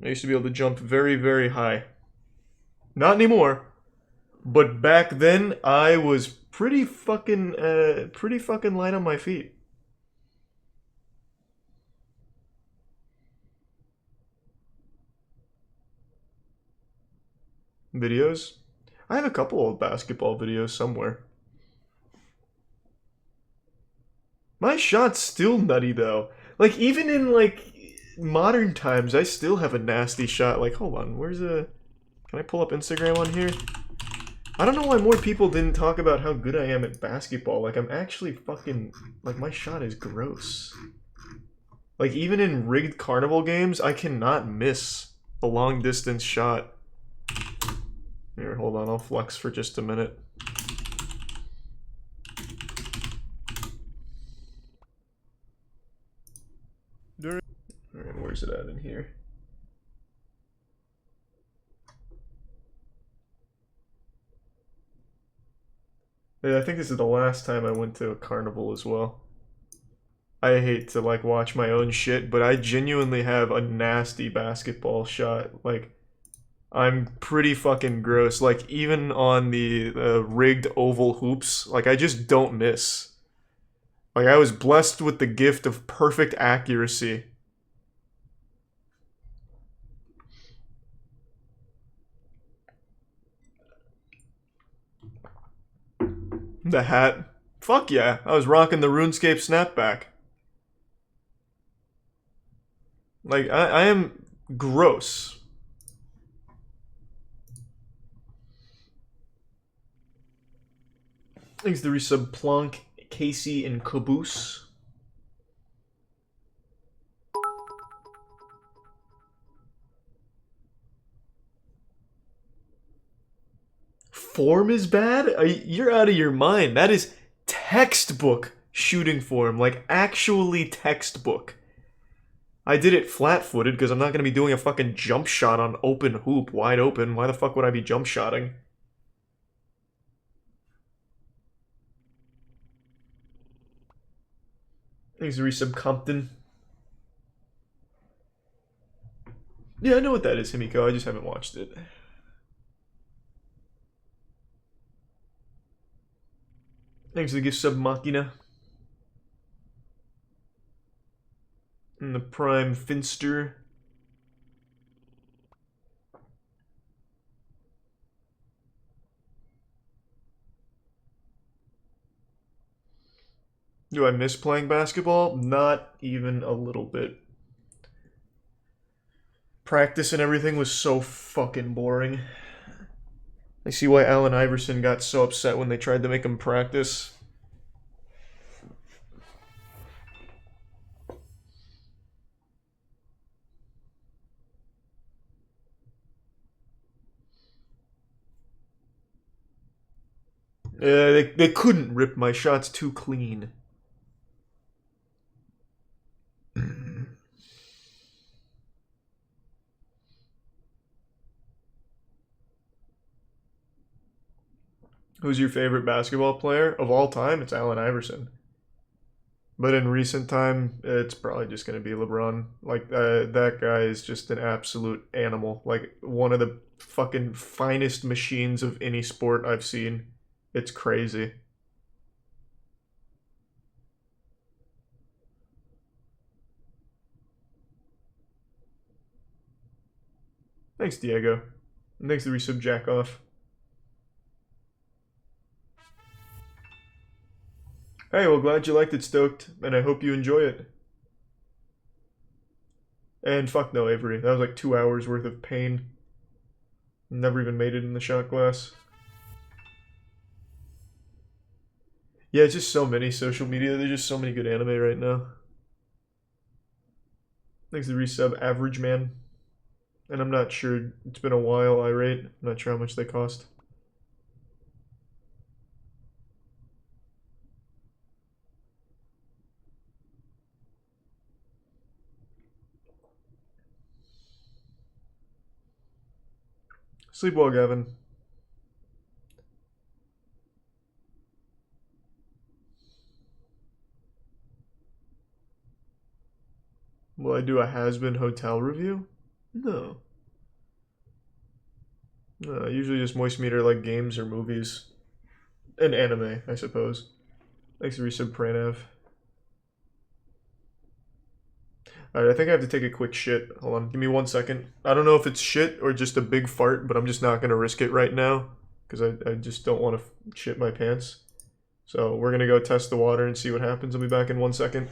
I used to be able to jump very, very high. Not anymore. But back then, I was pretty fucking light on my feet. Videos? I have a couple of basketball videos somewhere. My shot's still nutty though. Like even in like modern times, I still have a nasty shot. Like hold on, where's a? Can I pull up Instagram on here? I don't know why more people didn't talk about how good I am at basketball. Like I'm actually fucking like my shot is gross. Like even in rigged carnival games, I cannot miss a long distance shot. Here, hold on, I'll flex for just a minute. Alright, where's it at in here? Yeah, I think this is the last time I went to a carnival as well. I hate to like watch my own shit, but I genuinely have a nasty basketball shot. Like, I'm pretty fucking gross. Like, even on the rigged oval hoops, like, I just don't miss. Like, I was blessed with the gift of perfect accuracy. The hat. Fuck yeah, I was rocking the RuneScape snapback. Like, I am gross. Thanks to resub Plonk, Casey, and Caboose. Form is bad? You're out of your mind. That is textbook shooting form. Like, actually textbook. I did it flat-footed because I'm not going to be doing a fucking jump shot on open hoop, wide open. Why the fuck would I be jump shotting? Thanks to resub Compton. Yeah, I know what that is, Himiko. I just haven't watched it. Thanks to the gift sub Machina. And the Prime Finster. Do I miss playing basketball? Not even a little bit. Practice and everything was so fucking boring. I see why Allen Iverson got so upset when they tried to make him practice. They couldn't rip my shots too clean. Who's your favorite basketball player of all time? It's Allen Iverson. But in recent time, it's probably just going to be LeBron. Like, that guy is just an absolute animal. Like, one of the fucking finest machines of any sport I've seen. It's crazy. Thanks, Diego. And thanks to resub jack off. Hey, well, glad you liked it, Stoked, and I hope you enjoy it. And fuck no, Avery. That was like 2 hours worth of pain. Never even made it in the shot glass. Yeah, it's just so many social media. There's just so many good anime right now. Thanks to resub Average Man. And I'm not sure, it's been a while, irate. I'm not sure how much they cost. Sleep well, Gavin. Will I do a has-been hotel review? No. No, I usually just moist meter like games or movies. And anime, I suppose. Thanks for resub Pranav. Alright, I think I have to take a quick shit. Hold on, give me 1 second. I don't know if it's shit or just a big fart, but I'm just not gonna risk it right now. Because I just don't want to shit my pants. So we're gonna go test the water and see what happens. I'll be back in 1 second.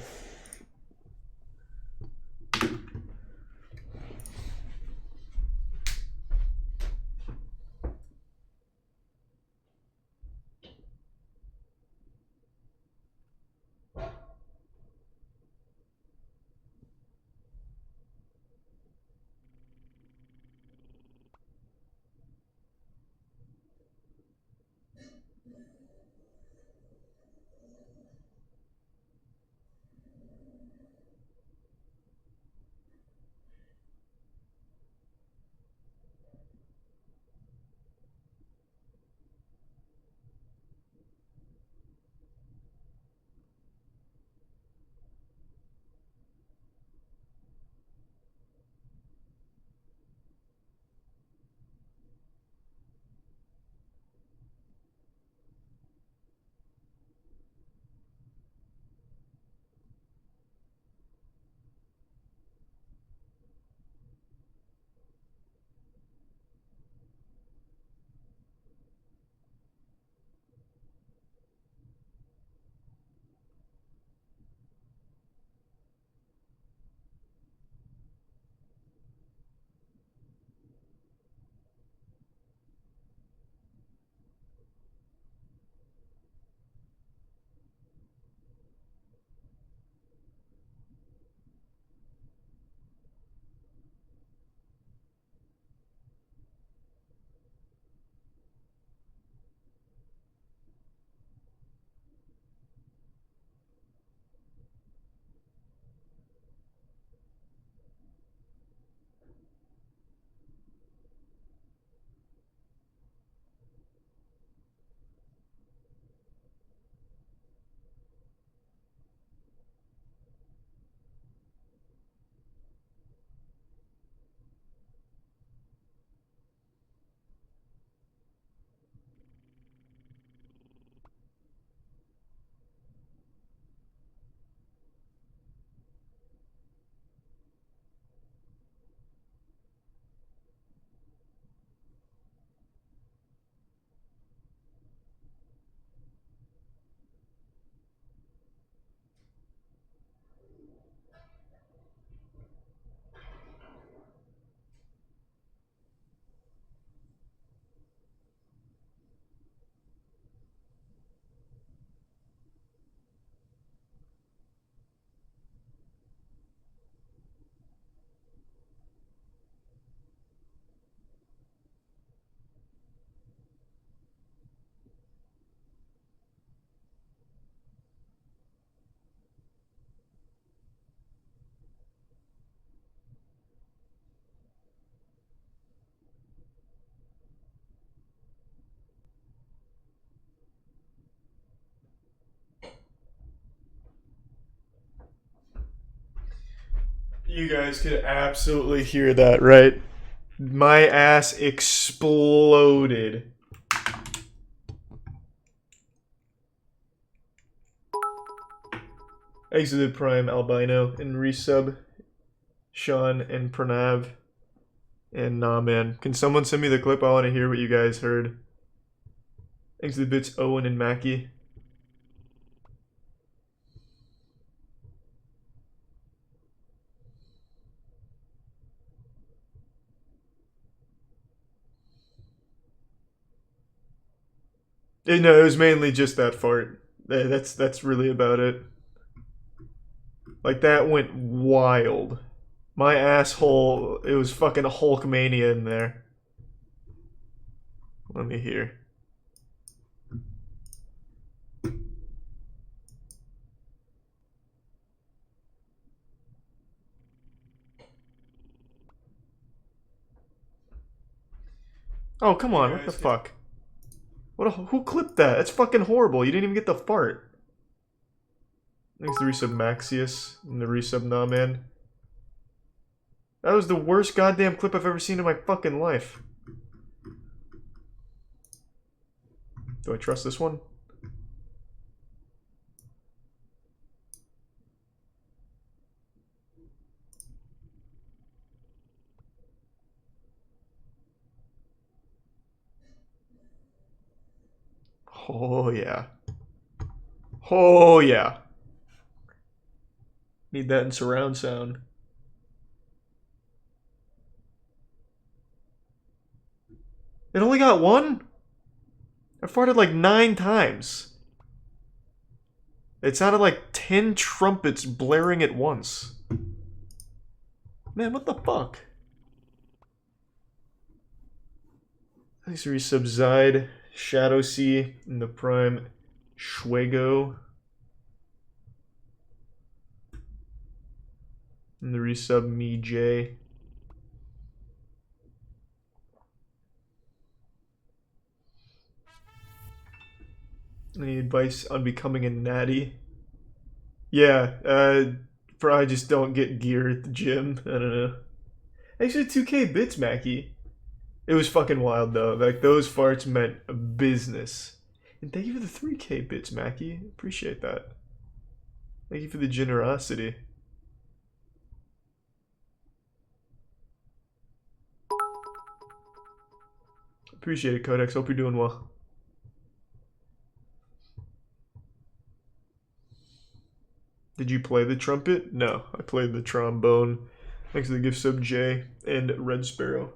You guys could absolutely hear that, right? My ass exploded. Exited Prime, Albino, and Resub, Sean, and Pranav. And nah, man. Can someone send me the clip? I want to hear what you guys heard. Thanks to the bits, Owen and Mackie. No, it was mainly just that fart. That's really about it. Like, that went wild. My asshole, it was fucking Hulkmania in there. Let me hear. Oh, come on, what the fuck? Who clipped that? That's fucking horrible. You didn't even get the fart. Thanks to the resub Maxius and the resub Nah Man. That was the worst goddamn clip I've ever seen in my fucking life. Do I trust this one? Oh yeah. Oh yeah. Need that in surround sound. It only got one? I farted like 9 times. It sounded like 10 trumpets blaring at once. Man, what the fuck? Thanks for resub Zide, Shadow Sea, and the Prime Schwego. And the resub Me J. Any advice on becoming a natty? Yeah, probably just don't get gear at the gym. I don't know. Actually, 2K bits, Mackie. It was fucking wild though. Like, those farts meant business. And thank you for the 3K bits, Mackie. Appreciate that. Thank you for the generosity. Appreciate it, Codex. Hope you're doing well. Did you play the trumpet? No, I played the trombone. Thanks to the gift sub J and Red Sparrow.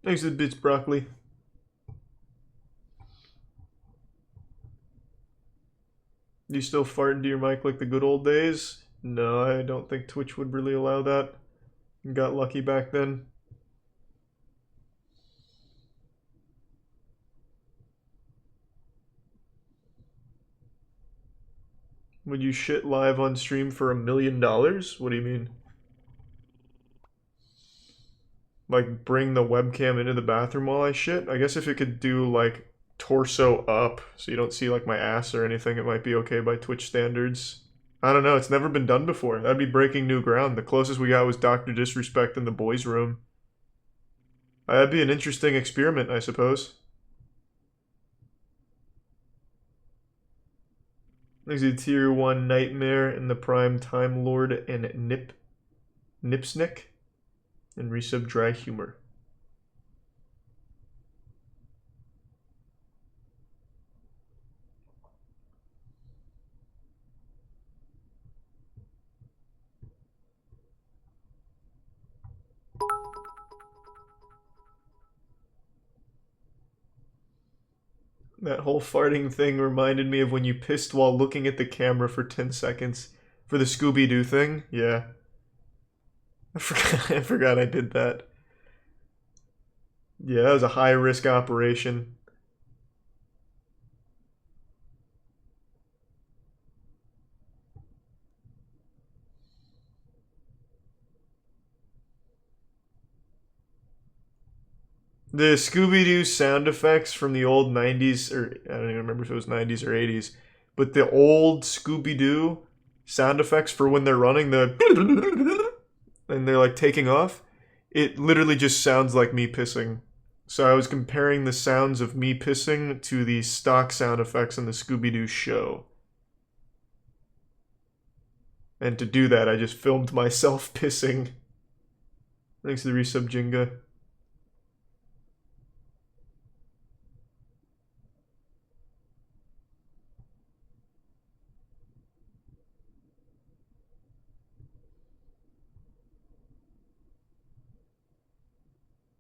Thanks to the bits, Broccoli. You still fart into your mic like the good old days? No, I don't think Twitch would really allow that. Got lucky back then. Would you shit live on stream for $1 million? What do you mean? Like, bring the webcam into the bathroom while I shit? I guess if it could do, like, torso up, so you don't see, like, my ass or anything, it might be okay by Twitch standards. I don't know, it's never been done before. That'd be breaking new ground. The closest we got was Dr. Disrespect in the boys' room. That'd be an interesting experiment, I suppose. There's a tier 1 Nightmare and the Prime Time Lord and Nipsnick and resub Dry Humor. That whole farting thing reminded me of when you pissed while looking at the camera for 10 seconds. For the Scooby-Doo thing? Yeah. I forgot I did that. Yeah, that was a high-risk operation. The Scooby-Doo sound effects from the old 90s, or I don't even remember if it was 90s or 80s, but the old Scooby-Doo sound effects for when they're running, and they're like taking off, it literally just sounds like me pissing. So I was comparing the sounds of me pissing to the stock sound effects in the Scooby-Doo show. And to do that, I just filmed myself pissing. Thanks to the resub, Jinga.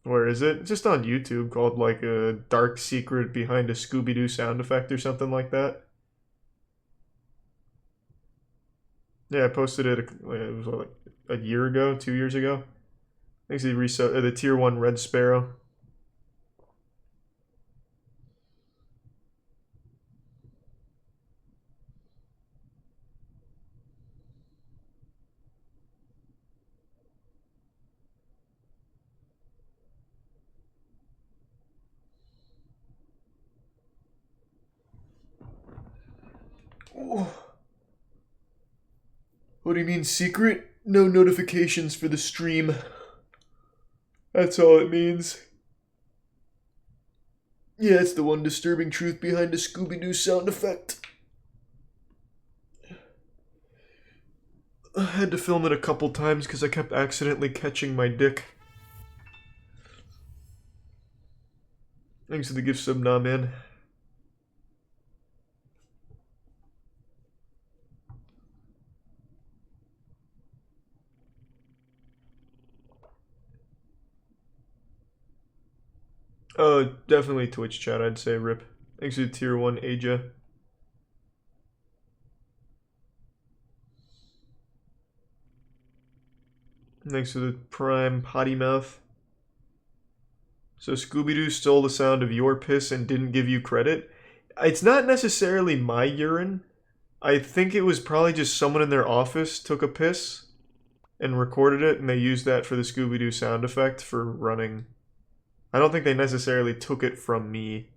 Where is it? It's just on YouTube, called like a dark secret behind a Scooby-Doo sound effect or something like that. Yeah, I posted it. It was like a year ago, 2 years ago. Thanks to the tier 1 Red Sparrow. Oh. What do you mean secret? No notifications for the stream. That's all it means. Yeah, it's the one disturbing truth behind a Scooby-Doo sound effect. I had to film it a couple times because I kept accidentally catching my dick. Thanks for the gift sub, nah man. Definitely Twitch chat, I'd say, rip. Thanks to the tier 1 Aja. Thanks to the prime potty mouth. So Scooby-Doo stole the sound of your piss and didn't give you credit? It's not necessarily my urine. I think it was probably just someone in their office took a piss and recorded it, and they used that for the Scooby-Doo sound effect for running. I don't think they necessarily took it from me.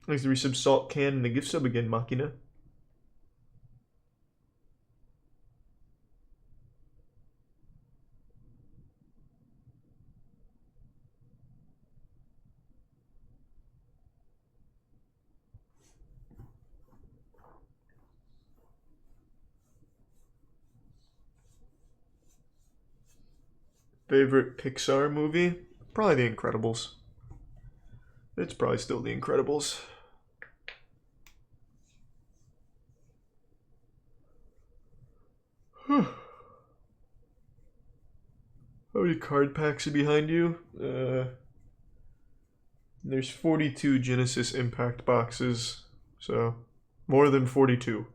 Thanks to resub Salt Can and the gift sub again, Machina. Favorite Pixar movie? Probably The Incredibles. It's probably still The Incredibles. How many card packs are behind you? There's 42 Genesis Impact boxes, so more than 42.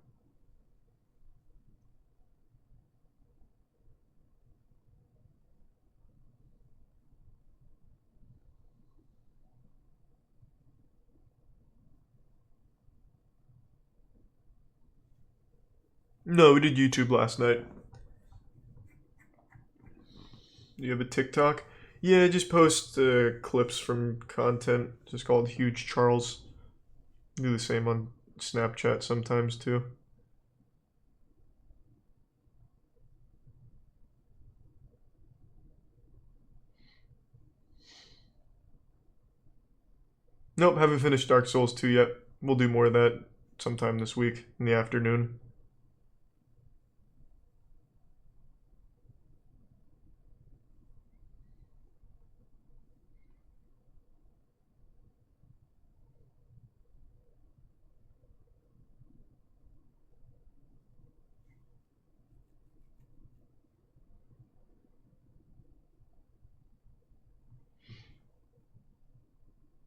No, we did YouTube last night. You have a TikTok? Yeah, just post clips from content, just called Huge Charles. Do the same on Snapchat sometimes too. Nope, haven't finished Dark Souls 2 yet. We'll do more of that sometime this week in the afternoon.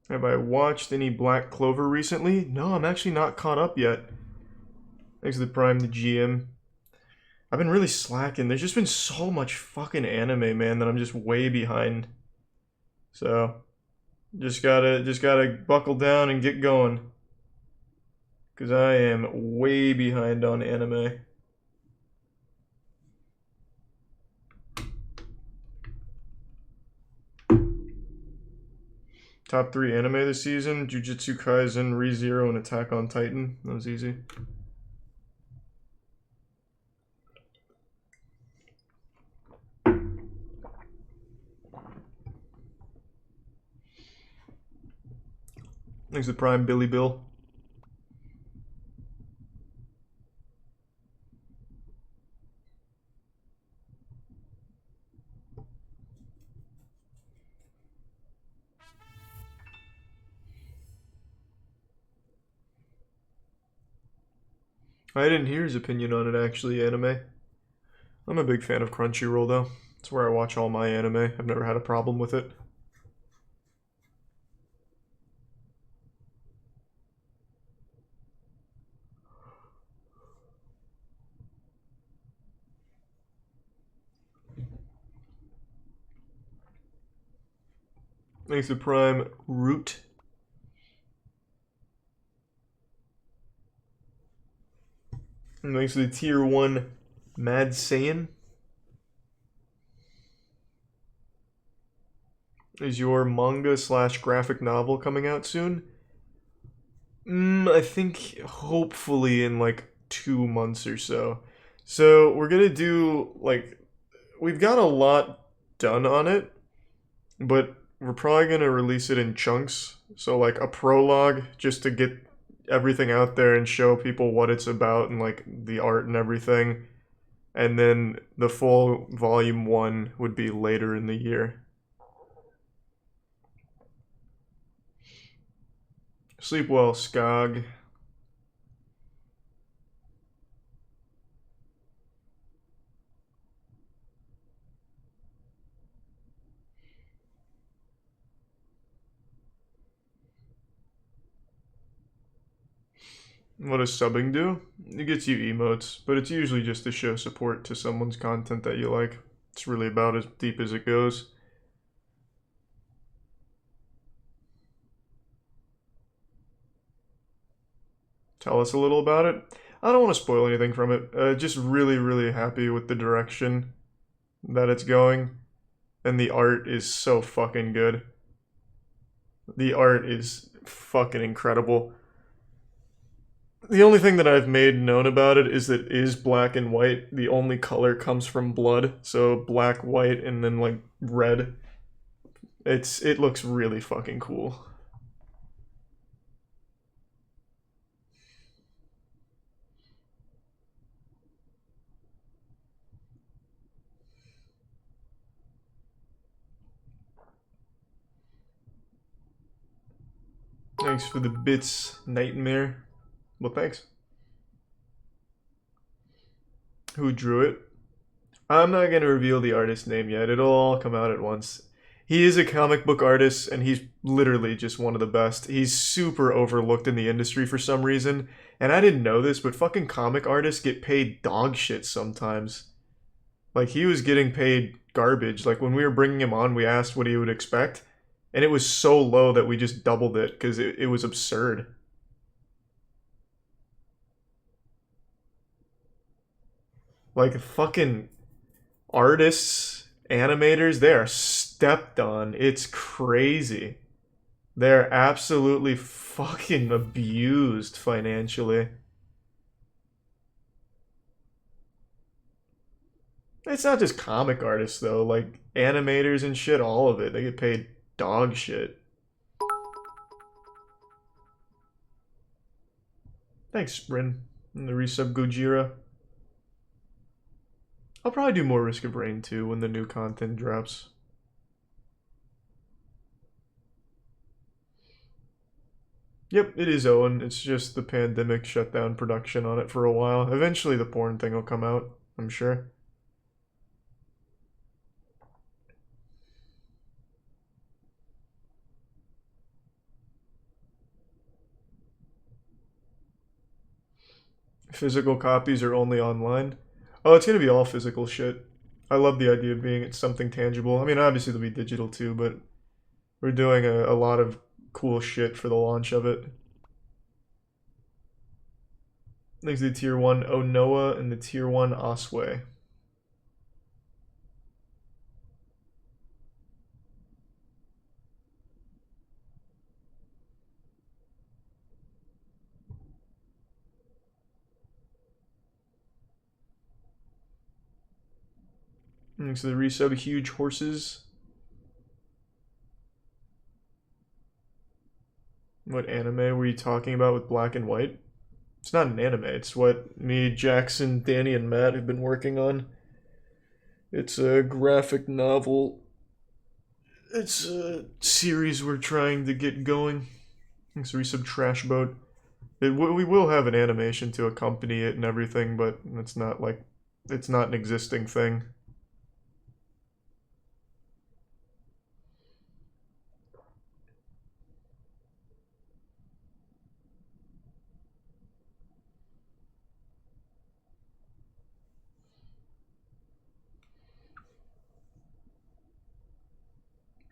Have I watched any Black Clover recently? No, I'm actually not caught up yet. Thanks to the Prime, the GM. I've been really slacking. There's just been so much fucking anime, man, that I'm just way behind. So, just gotta buckle down and get going. Because I am way behind on anime. Top 3 anime this season: Jujutsu Kaisen, ReZero, and Attack on Titan. That was easy. Thanks to Prime Billy Bill. I didn't hear his opinion on it actually, anime. I'm a big fan of Crunchyroll though. It's where I watch all my anime. I've never had a problem with it. Thanks to Prime Root. And thanks to the Tier 1 Mad Saiyan. Is your manga / graphic novel coming out soon? I think hopefully in like 2 months or so. So we're gonna do like, we've got a lot done on it, but we're probably gonna release it in chunks. So like a prologue just to get everything out there and show people what it's about and like the art and everything. And then the full volume 1 would be later in the year. Sleep well, Skog. What does subbing do? It gets you emotes, but it's usually just to show support to someone's content that you like. It's really about as deep as it goes. Tell us a little about it. I don't want to spoil anything from it. Just really, really happy with the direction that it's going. And the art is so fucking good. The art is fucking incredible. The only thing that I've made known about it is that it is black and white. The only color comes from blood. So black, white, and then like red. It looks really fucking cool. Thanks for the bits, Nightmare. Well, thanks. Who drew it? I'm not going to reveal the artist's name yet. It'll all come out at once. He is a comic book artist, and he's literally just one of the best. He's super overlooked in the industry for some reason. And I didn't know this, but fucking comic artists get paid dog shit sometimes. Like, he was getting paid garbage. Like, when we were bringing him on, we asked what he would expect. And it was so low that we just doubled it, because it was absurd. Like, fucking artists, animators, they are stepped on. It's crazy. They're absolutely fucking abused financially. It's not just comic artists, though. Like, animators and shit, all of it. They get paid dog shit. Thanks, Bryn. And the resub Gojira. I'll probably do more Risk of Rain 2 when the new content drops. Yep, it is Owen. It's just the pandemic shut down production on it for a while. Eventually the porn thing will come out, I'm sure. Physical copies are only online. Oh, it's gonna be all physical shit. I love the idea of being it's something tangible. I mean, obviously there'll be digital too, but we're doing a lot of cool shit for the launch of it. Thanks to the tier 1 Onoa and the tier 1 Osway. Thanks to the resub Huge Horses. What anime were you talking about with black and white? It's not an anime, it's what me, Jackson, Danny, and Matt have been working on. It's a graphic novel. It's a series we're trying to get going. Thanks to resub Trash Boat. We will have an animation to accompany it and everything, but it's not like it's not an existing thing.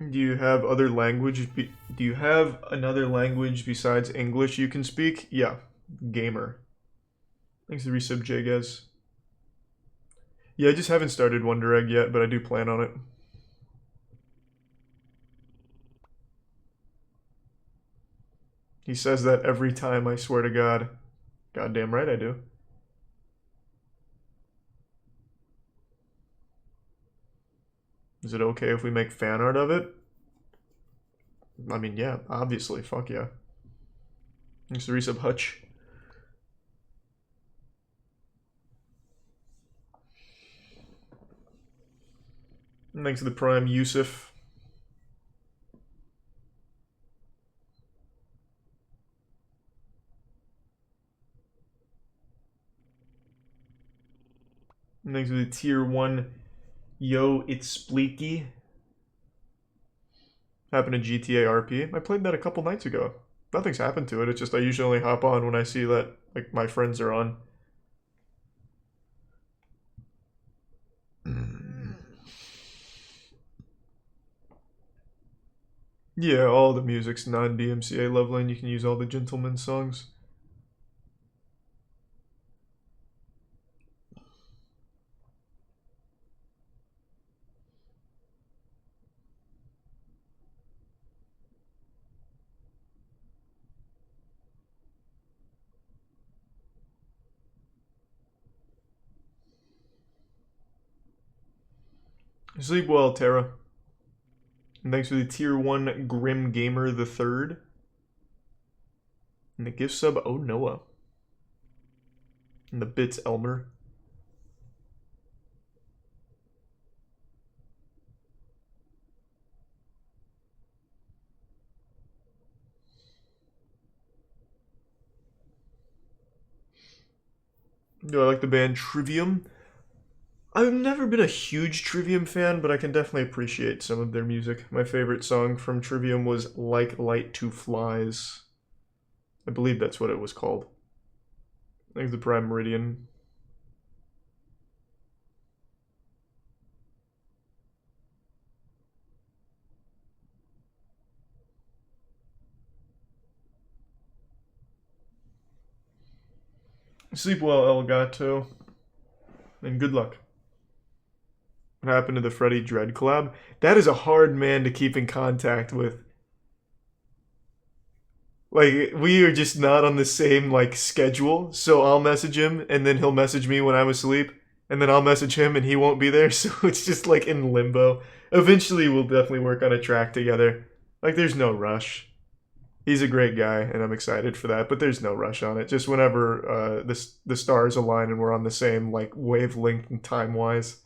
Do you have other language? Do you have another language besides English you can speak? Yeah, gamer. Thanks to resub Jagaz. Yeah, I just haven't started Wonder Egg yet, but I do plan on it. He says that every time, I swear to God. Goddamn right I do. Is it okay if we make fan art of it? I mean, yeah, obviously, fuck yeah. Thanks to resub Hutch. And thanks to the Prime Yusuf. And thanks to the tier 1 Yo It's Spleaky. Happened to GTA RP. I played that a couple nights ago. Nothing's happened to it, it's just I usually only hop on when I see that like my friends are on. Yeah, all the music's non-DMCA level and you can use all the Gentleman songs. Sleep well, Tara. And thanks for the tier 1 Grim Gamer the Third. And the gift sub Oh Noah. And the bits Elmer. Do I like the band Trivium? I've never been a huge Trivium fan, but I can definitely appreciate some of their music. My favorite song from Trivium was Like Light to Flies. I believe that's what it was called. Thanks to Prime Meridian. Sleep well, Elgato. And good luck. What happened to the Freddy Dread collab? That is a hard man to keep in contact with. Like, we are just not on the same, like, schedule. So I'll message him, and then he'll message me when I'm asleep. And then I'll message him, and he won't be there. So it's just, like, in limbo. Eventually, we'll definitely work on a track together. Like, there's no rush. He's a great guy, and I'm excited for that. But there's no rush on it. Just whenever the stars align and we're on the same, like, wavelength and time-wise.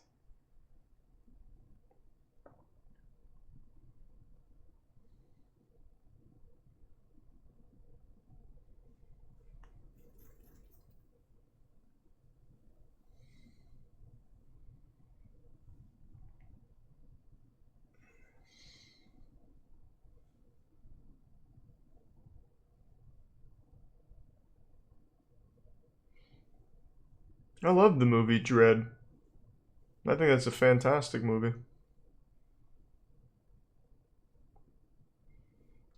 I love the movie Dread. I think that's a fantastic movie.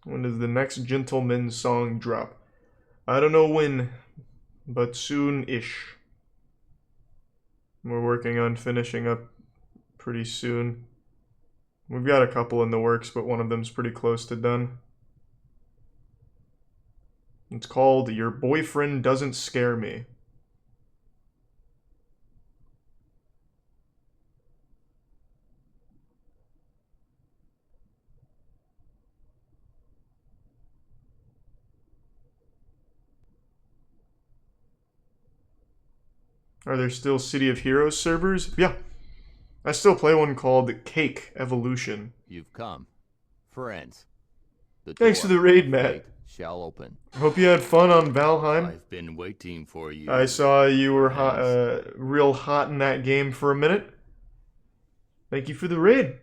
When does the next Gentleman song drop? I don't know when, but soon-ish. We're working on finishing up pretty soon. We've got a couple in the works, but one of them's pretty close to done. It's called Your Boyfriend Doesn't Scare Me. Are there still City of Heroes servers? Yeah. I still play one called Cake Evolution. You've come. Friends. The Thanks door for the raid, of Matt. fate shall open. Hope you had fun on Valheim. I've been waiting for you. I saw you were friends. real hot in that game for a minute. Thank you for the raid.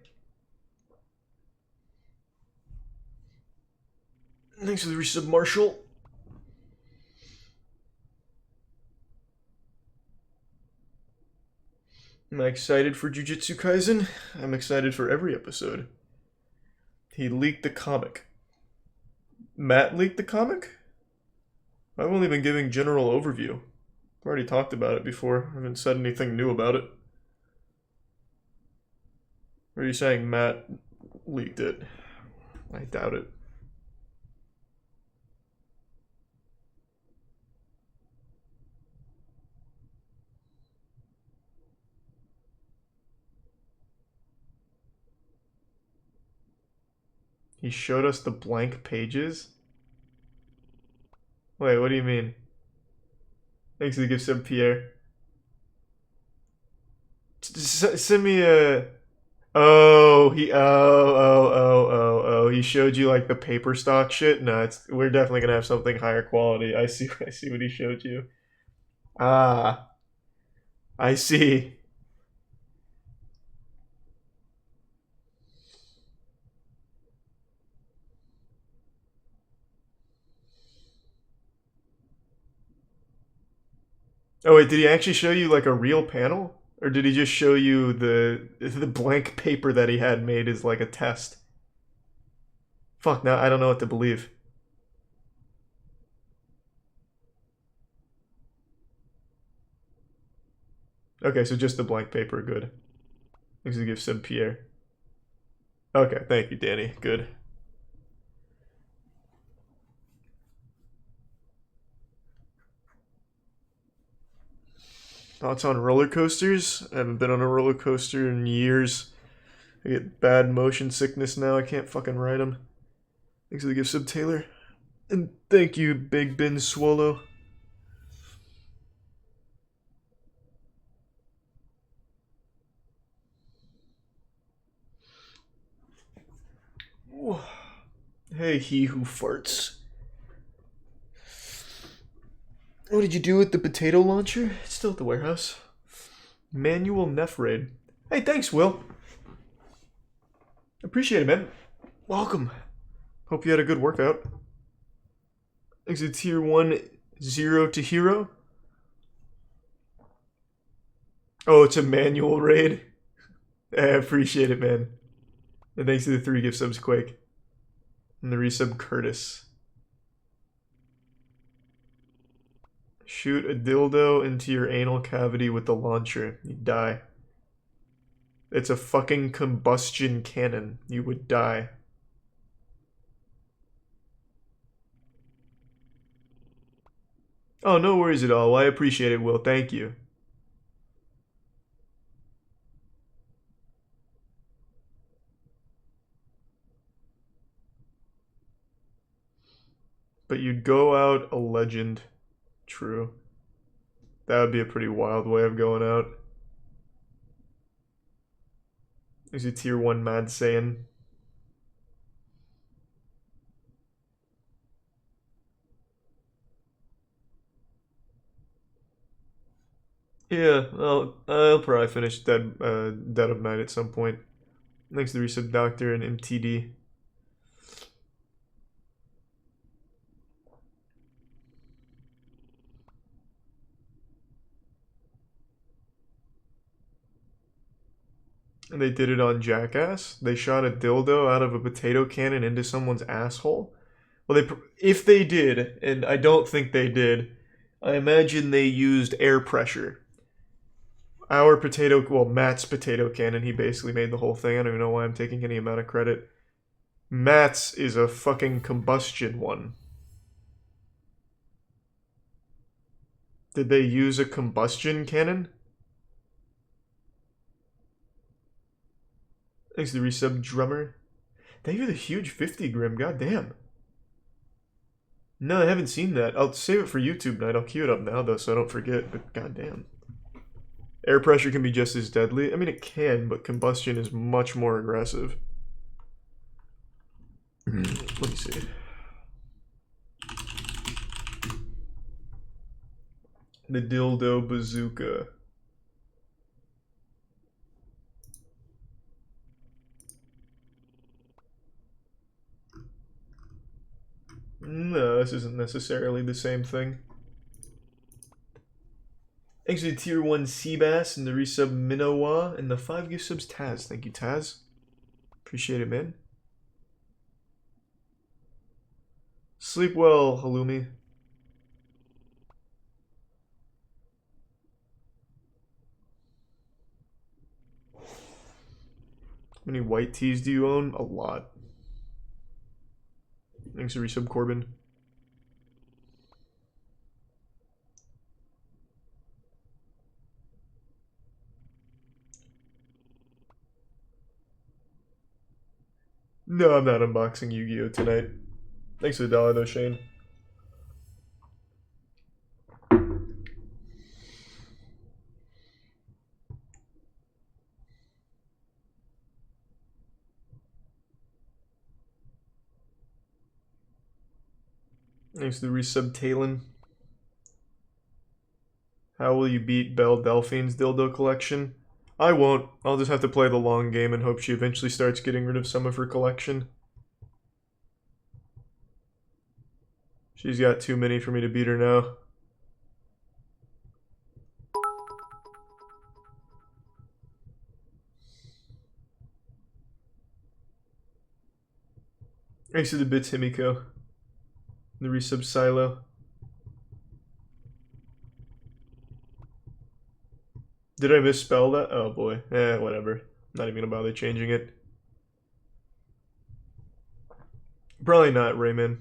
Thanks for the resub, Marshall. Am I excited for Jujutsu Kaisen? I'm excited for every episode. He leaked the comic. Matt leaked the comic? I've only been giving general overview. I've already talked about it before. I haven't said anything new about it. Or are you saying Matt leaked it? I doubt it. He showed us the blank pages? Wait, what do you mean? Thanks for the gift sub, Pierre. Send me a... Oh, he showed you like the paper stock shit? No, we're definitely gonna have something higher quality. I see what he showed you. Ah. I see. Oh wait, did he actually show you like a real panel? Or did he just show you the blank paper that he had made as like a test? Fuck, now I don't know what to believe. Okay, so just the blank paper, good. Thanks for the gift sub, Pierre. Okay, thank you, Danny. Good. Thoughts on roller coasters? I haven't been on a roller coaster in years. I get bad motion sickness now. I can't fucking ride them. Thanks for the gift sub, Taylor. And thank you, Big Ben Swallow. Hey, he who farts. What did you do with the potato launcher? It's still at the warehouse. Manual Nef raid. Hey, thanks, Will. Appreciate it, man. Welcome. Hope you had a good workout. Thanks to tier 1 0 to hero. Oh, it's a manual raid. I appreciate it, man. And thanks to the 3 gift subs, Quake. And the resub, Curtis. Shoot a dildo into your anal cavity with the launcher. You die. It's a fucking combustion cannon. You would die. Oh, no worries at all. Well, I appreciate it, Will. Thank you. But you'd go out a legend. True. That would be a pretty wild way of going out. There's a tier 1 Mad Saiyan. Yeah, I'll probably finish Dead of Night at some point. Thanks to the resub, Doctor and MTD. And they did it on Jackass. They shot a dildo out of a potato cannon into someone's asshole. Well, if they did, and I don't think they did, I imagine they used air pressure. Matt's potato cannon, he basically made the whole thing. I don't even know why I'm taking any amount of credit. Matt's is a fucking combustion one. Did they use a combustion cannon? Thanks to the resub drummer. Thank you for the huge 50 Grim, goddamn. No, I haven't seen that. I'll save it for YouTube night. I'll queue it up now though so I don't forget, but goddamn. Air pressure can be just as deadly. I mean it can, but combustion is much more aggressive. Let me see. The dildo bazooka. No, this isn't necessarily the same thing. Thanks to the tier 1 Seabass and the resub Minowa and the 5 gift subs Taz. Thank you, Taz. Appreciate it, man. Sleep well, Halloumi. How many white tees do you own? A lot. Thanks to resub Corbin. No, I'm not unboxing Yu-Gi-Oh! Tonight. Thanks for the $1 though, Shane. Thanks to the resub Talon. How will you beat Belle Delphine's dildo collection? I won't. I'll just have to play the long game and hope she eventually starts getting rid of some of her collection. She's got too many for me to beat her now. Thanks to the bits, Himiko. The resub Silo. Did I misspell that? Oh boy. Whatever. Not even gonna bother changing it. Probably not, Rayman.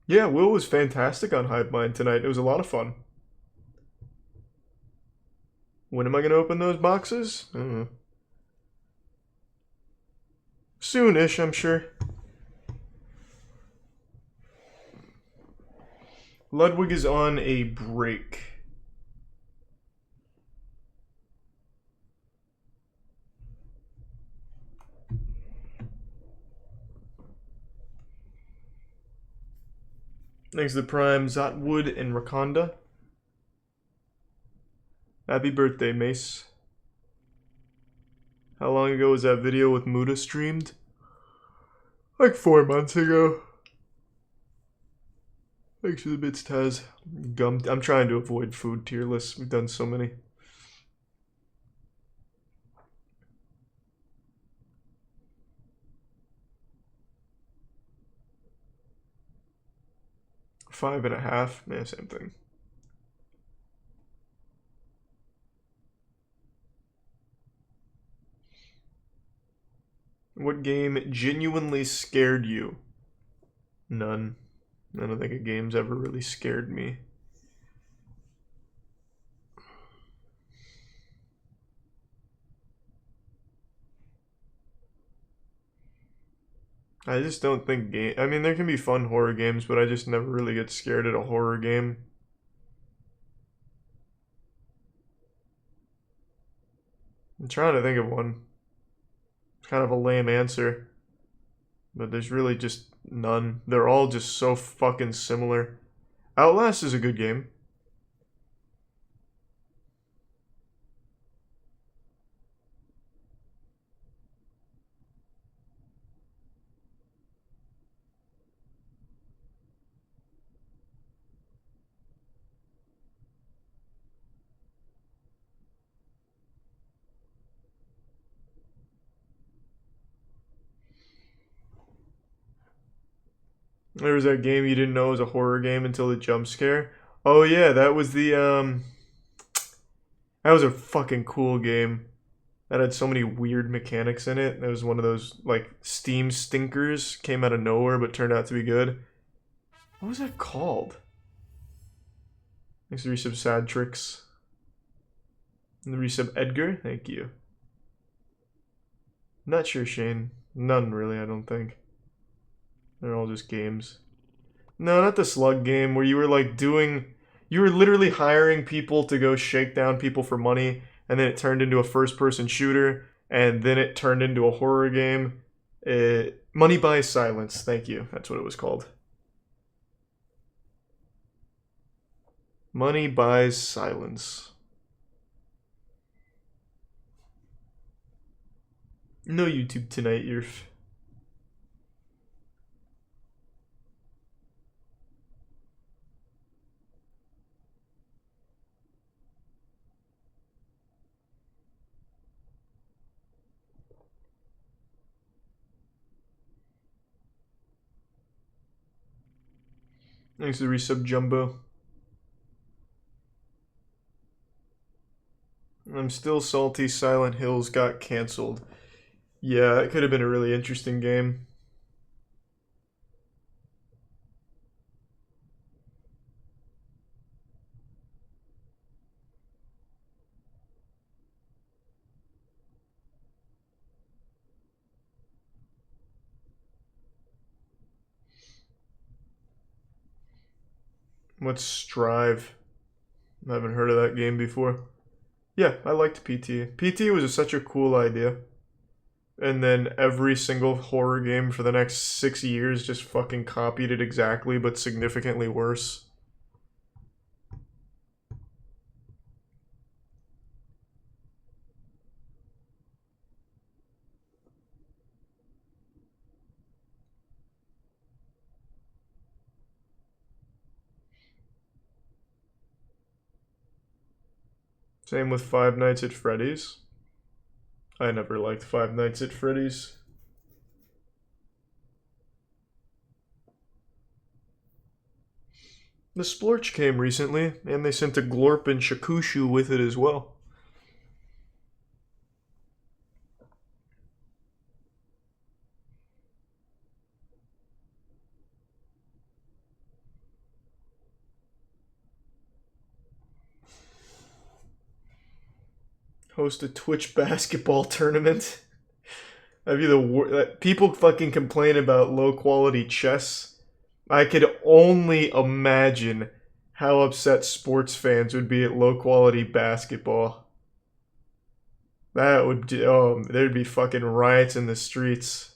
Yeah, Will was fantastic on Hive Mind tonight. It was a lot of fun. When am I going to open those boxes? I don't know. Soonish, I'm sure. Ludwig is on a break. Thanks to the Prime, Zotwood, and Rakonda. Happy birthday, Mace. How long ago was that video with Muda streamed? Like 4 months ago. Thanks for the bits, Taz. I'm trying to avoid food tier lists. We've done so many. Five and a half. Yeah, same thing. What game genuinely scared you? None. I don't think a game's ever really scared me. I just don't think I mean, there can be fun horror games, but I just never really get scared at a horror game. I'm trying to think of one. It's kind of a lame answer. But there's really just none. They're all just so fucking similar. Outlast is a good game. There was that game you didn't know was a horror game until the jump scare. Oh yeah, that was the that was a fucking cool game. That had so many weird mechanics in it. It was one of those like Steam stinkers, came out of nowhere but turned out to be good. What was that called? Thanks to resub Sad Tricks. And the resub Edgar, thank you. Not sure, Shane. None really, I don't think. They're all just games. No, not the slug game where you were like doing. You were literally hiring people to go shake down people for money, and then it turned into a first person shooter, and then it turned into a horror game. Money Buys Silence, thank you. That's what it was called. Money Buys Silence. No YouTube tonight, you're. Thanks to the resub Jumbo. I'm still salty Silent Hills got cancelled. Yeah, it could have been a really interesting game. What's Strive? I haven't heard of that game before. Yeah, I liked PT. PT was such a cool idea. And then every single horror game for the next 6 years just fucking copied it exactly, but significantly worse. Same with Five Nights at Freddy's. I never liked Five Nights at Freddy's. The Splorch came recently, and they sent a Glorp and Shakushu with it as well. Host a Twitch basketball tournament. That'd be the people fucking complain about low quality chess. I could only imagine how upset sports fans would be at low quality basketball. That would there'd be fucking riots in the streets.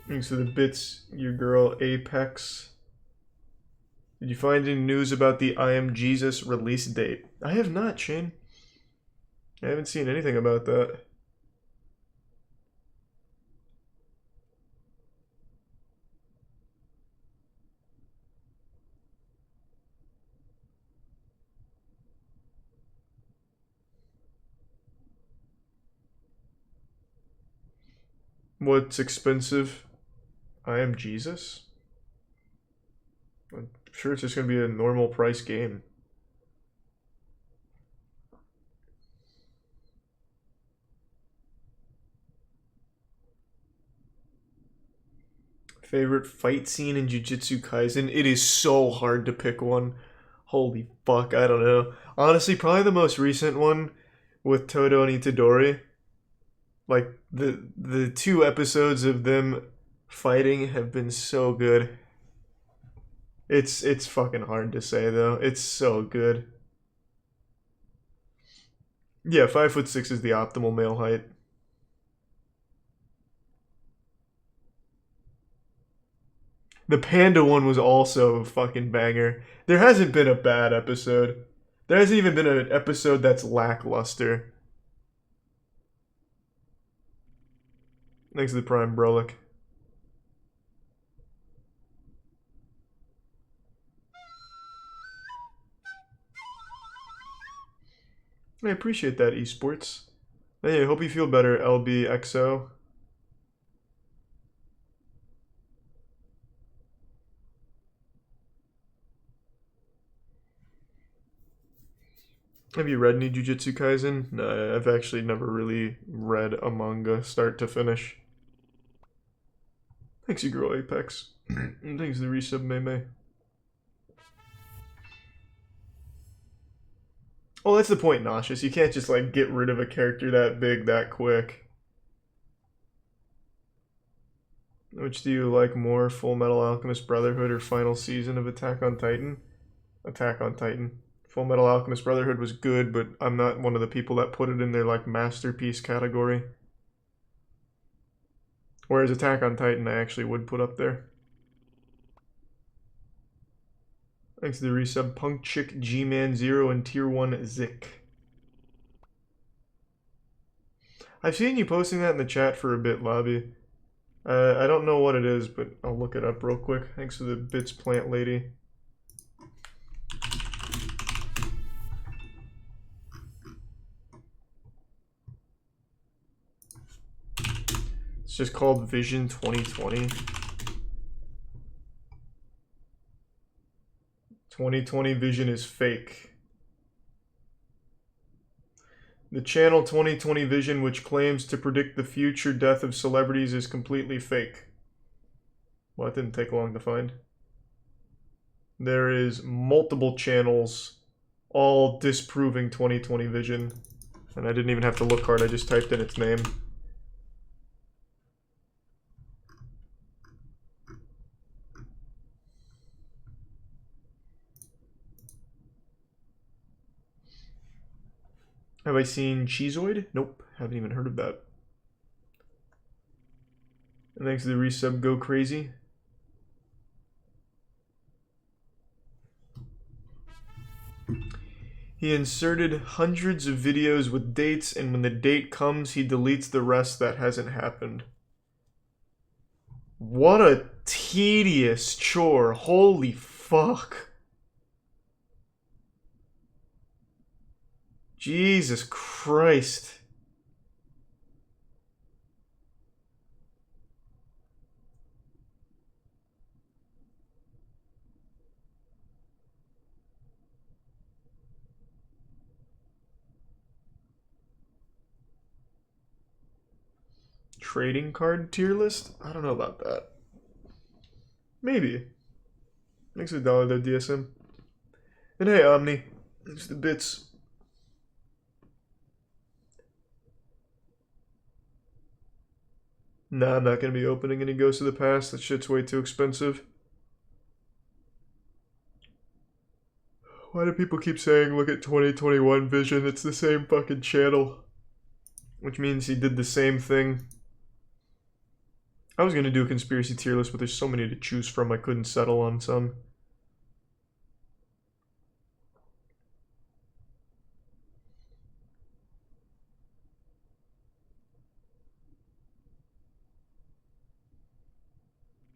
Thanks to the bits, your girl Apex. Did you find any news about the I Am Jesus release date? I have not, Shane. I haven't seen anything about that. What's expensive? I Am Jesus? I'm sure it's just gonna be a normal price game. Favorite fight scene in Jujutsu Kaisen? It is so hard to pick one. Holy fuck, I don't know. Honestly, probably the most recent one with Todo and Itadori. Like the 2 episodes of them fighting have been so good. It's fucking hard to say though. It's so good. Yeah, 5'6" is the optimal male height. The panda one was also a fucking banger. There hasn't been a bad episode. There hasn't even been an episode that's lackluster. Thanks to the Prime Brolic. I appreciate that, esports. Hey, I hope you feel better, LBXO. Have you read any Jujutsu Kaisen? No, I've actually never really read a manga start to finish. Thanks, you girl Apex. And thanks, the resub May. Oh, that's the point, Nauseous. You can't just, like, get rid of a character that big that quick. Which do you like more, Full Metal Alchemist Brotherhood or final season of Attack on Titan? Attack on Titan. Full Metal Alchemist Brotherhood was good, but I'm not one of the people that put it in their, like, masterpiece category. Whereas Attack on Titan I actually would put up there. Thanks to the resub, Punk Chick, G-Man 0, and Tier 1 Zik. I've seen you posting that in the chat for a bit, Lobby. I don't know what it is, but I'll look it up real quick. Thanks to the Bits Plant Lady. It's just called Vision 2020. 2020 Vision is fake. The channel 2020 Vision, which claims to predict the future death of celebrities, is completely fake. Well, that didn't take long to find. There is multiple channels all disproving 2020 Vision. And I didn't even have to look hard, I just typed in its name. Have I seen Cheezoid? Nope, haven't even heard of that. And thanks to the resub, Go Crazy. He inserted hundreds of videos with dates, and when the date comes, he deletes the rest that hasn't happened. What a tedious chore. Holy fuck. Jesus Christ. Trading card tier list? I don't know about that. Maybe. Thanks for the $1 though, DSM. And hey, Omni. Thanks for the bits. Nah, I'm not going to be opening any Ghosts of the Past. That shit's way too expensive. Why do people keep saying, look at 2021 Vision? It's the same fucking channel. Which means he did the same thing. I was going to do a conspiracy tier list, but there's so many to choose from, I couldn't settle on some.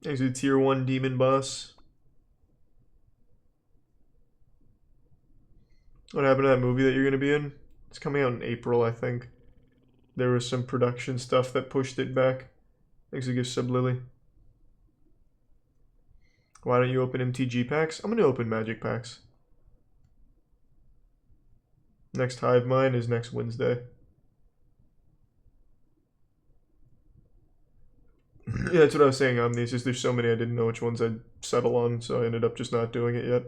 There's a tier 1 demon boss. What happened to that movie that you're going to be in? It's coming out in April, I think. There was some production stuff that pushed it back. Thanks for the gift, Sub Lily. Why don't you open MTG packs? I'm going to open Magic packs. Next Hive Mind is next Wednesday. Yeah, that's what I was saying on these. Is there's so many I didn't know which ones I'd settle on, so I ended up just not doing it yet.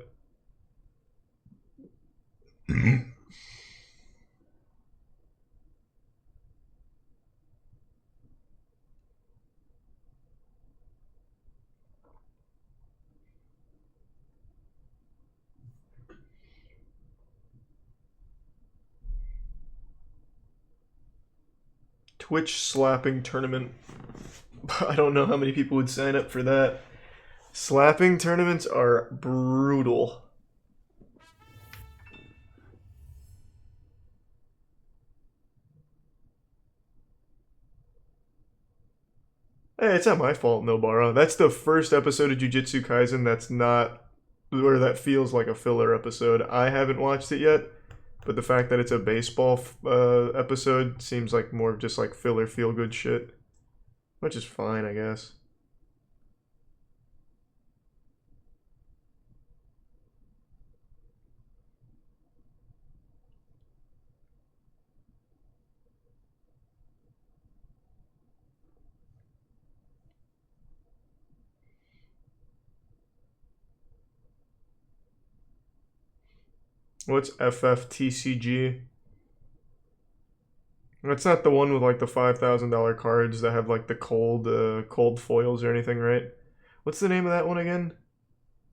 Twitch slapping tournament. I don't know how many people would sign up for that. Slapping tournaments are brutal. Hey, it's not my fault, Nobara. That's the first episode of Jujutsu Kaisen that's not, or that feels like a filler episode. I haven't watched it yet, But the fact that it's a baseball episode seems like more of just like filler feel-good shit. Which is fine, I guess. What's FFTCG? That's not the one with like the $5,000 cards that have like the cold foils or anything, right? What's the name of that one again?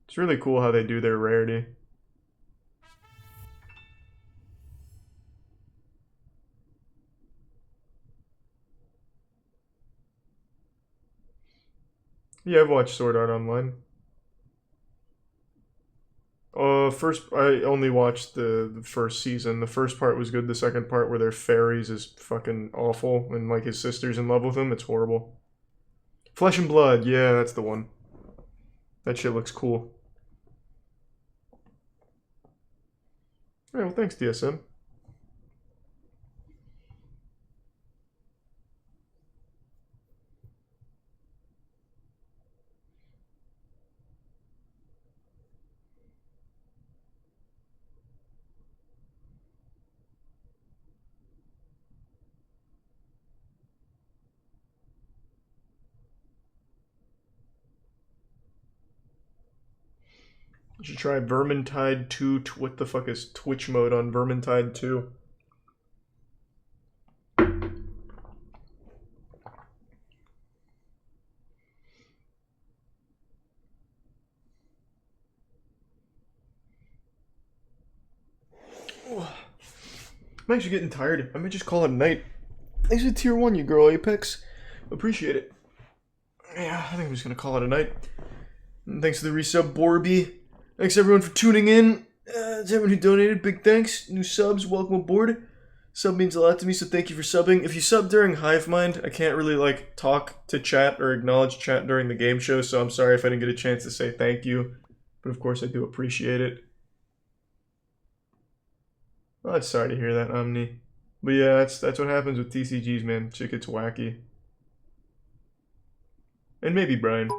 It's really cool how they do their rarity. Yeah, I've watched Sword Art Online. First, I only watched the first season. The first part was good. The second part, where they're fairies, is fucking awful. And like his sister's in love with him. It's horrible. Flesh and Blood. Yeah, that's the one. That shit looks cool. Alright, well, thanks, DSM. You should try Vermintide 2. What the fuck is Twitch mode on Vermintide 2? I'm actually getting tired. I might just call it a night. Thanks for tier 1, you girl Apex. Appreciate it. Yeah, I think I'm just gonna call it a night. And thanks to the resub, Borby. Thanks everyone for tuning in. To everyone who donated, big thanks. New subs, welcome aboard. Sub means a lot to me, so thank you for subbing. If you sub during Hive Mind, I can't really like talk to chat or acknowledge chat during the game show, so I'm sorry if I didn't get a chance to say thank you. But of course I do appreciate it. Oh, I'm sorry to hear that, Omni. But yeah, that's what happens with TCGs, man. Shit gets wacky. And maybe Brian.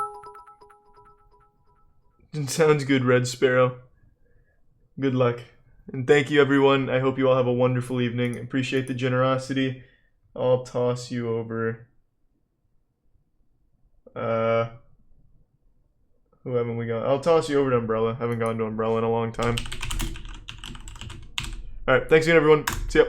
Sounds good, Red Sparrow. Good luck. And thank you, everyone. I hope you all have a wonderful evening. Appreciate the generosity. I'll toss you over. Who haven't we got? I'll toss you over to Umbrella. Haven't gone to Umbrella in a long time. Alright, thanks again, everyone. See ya.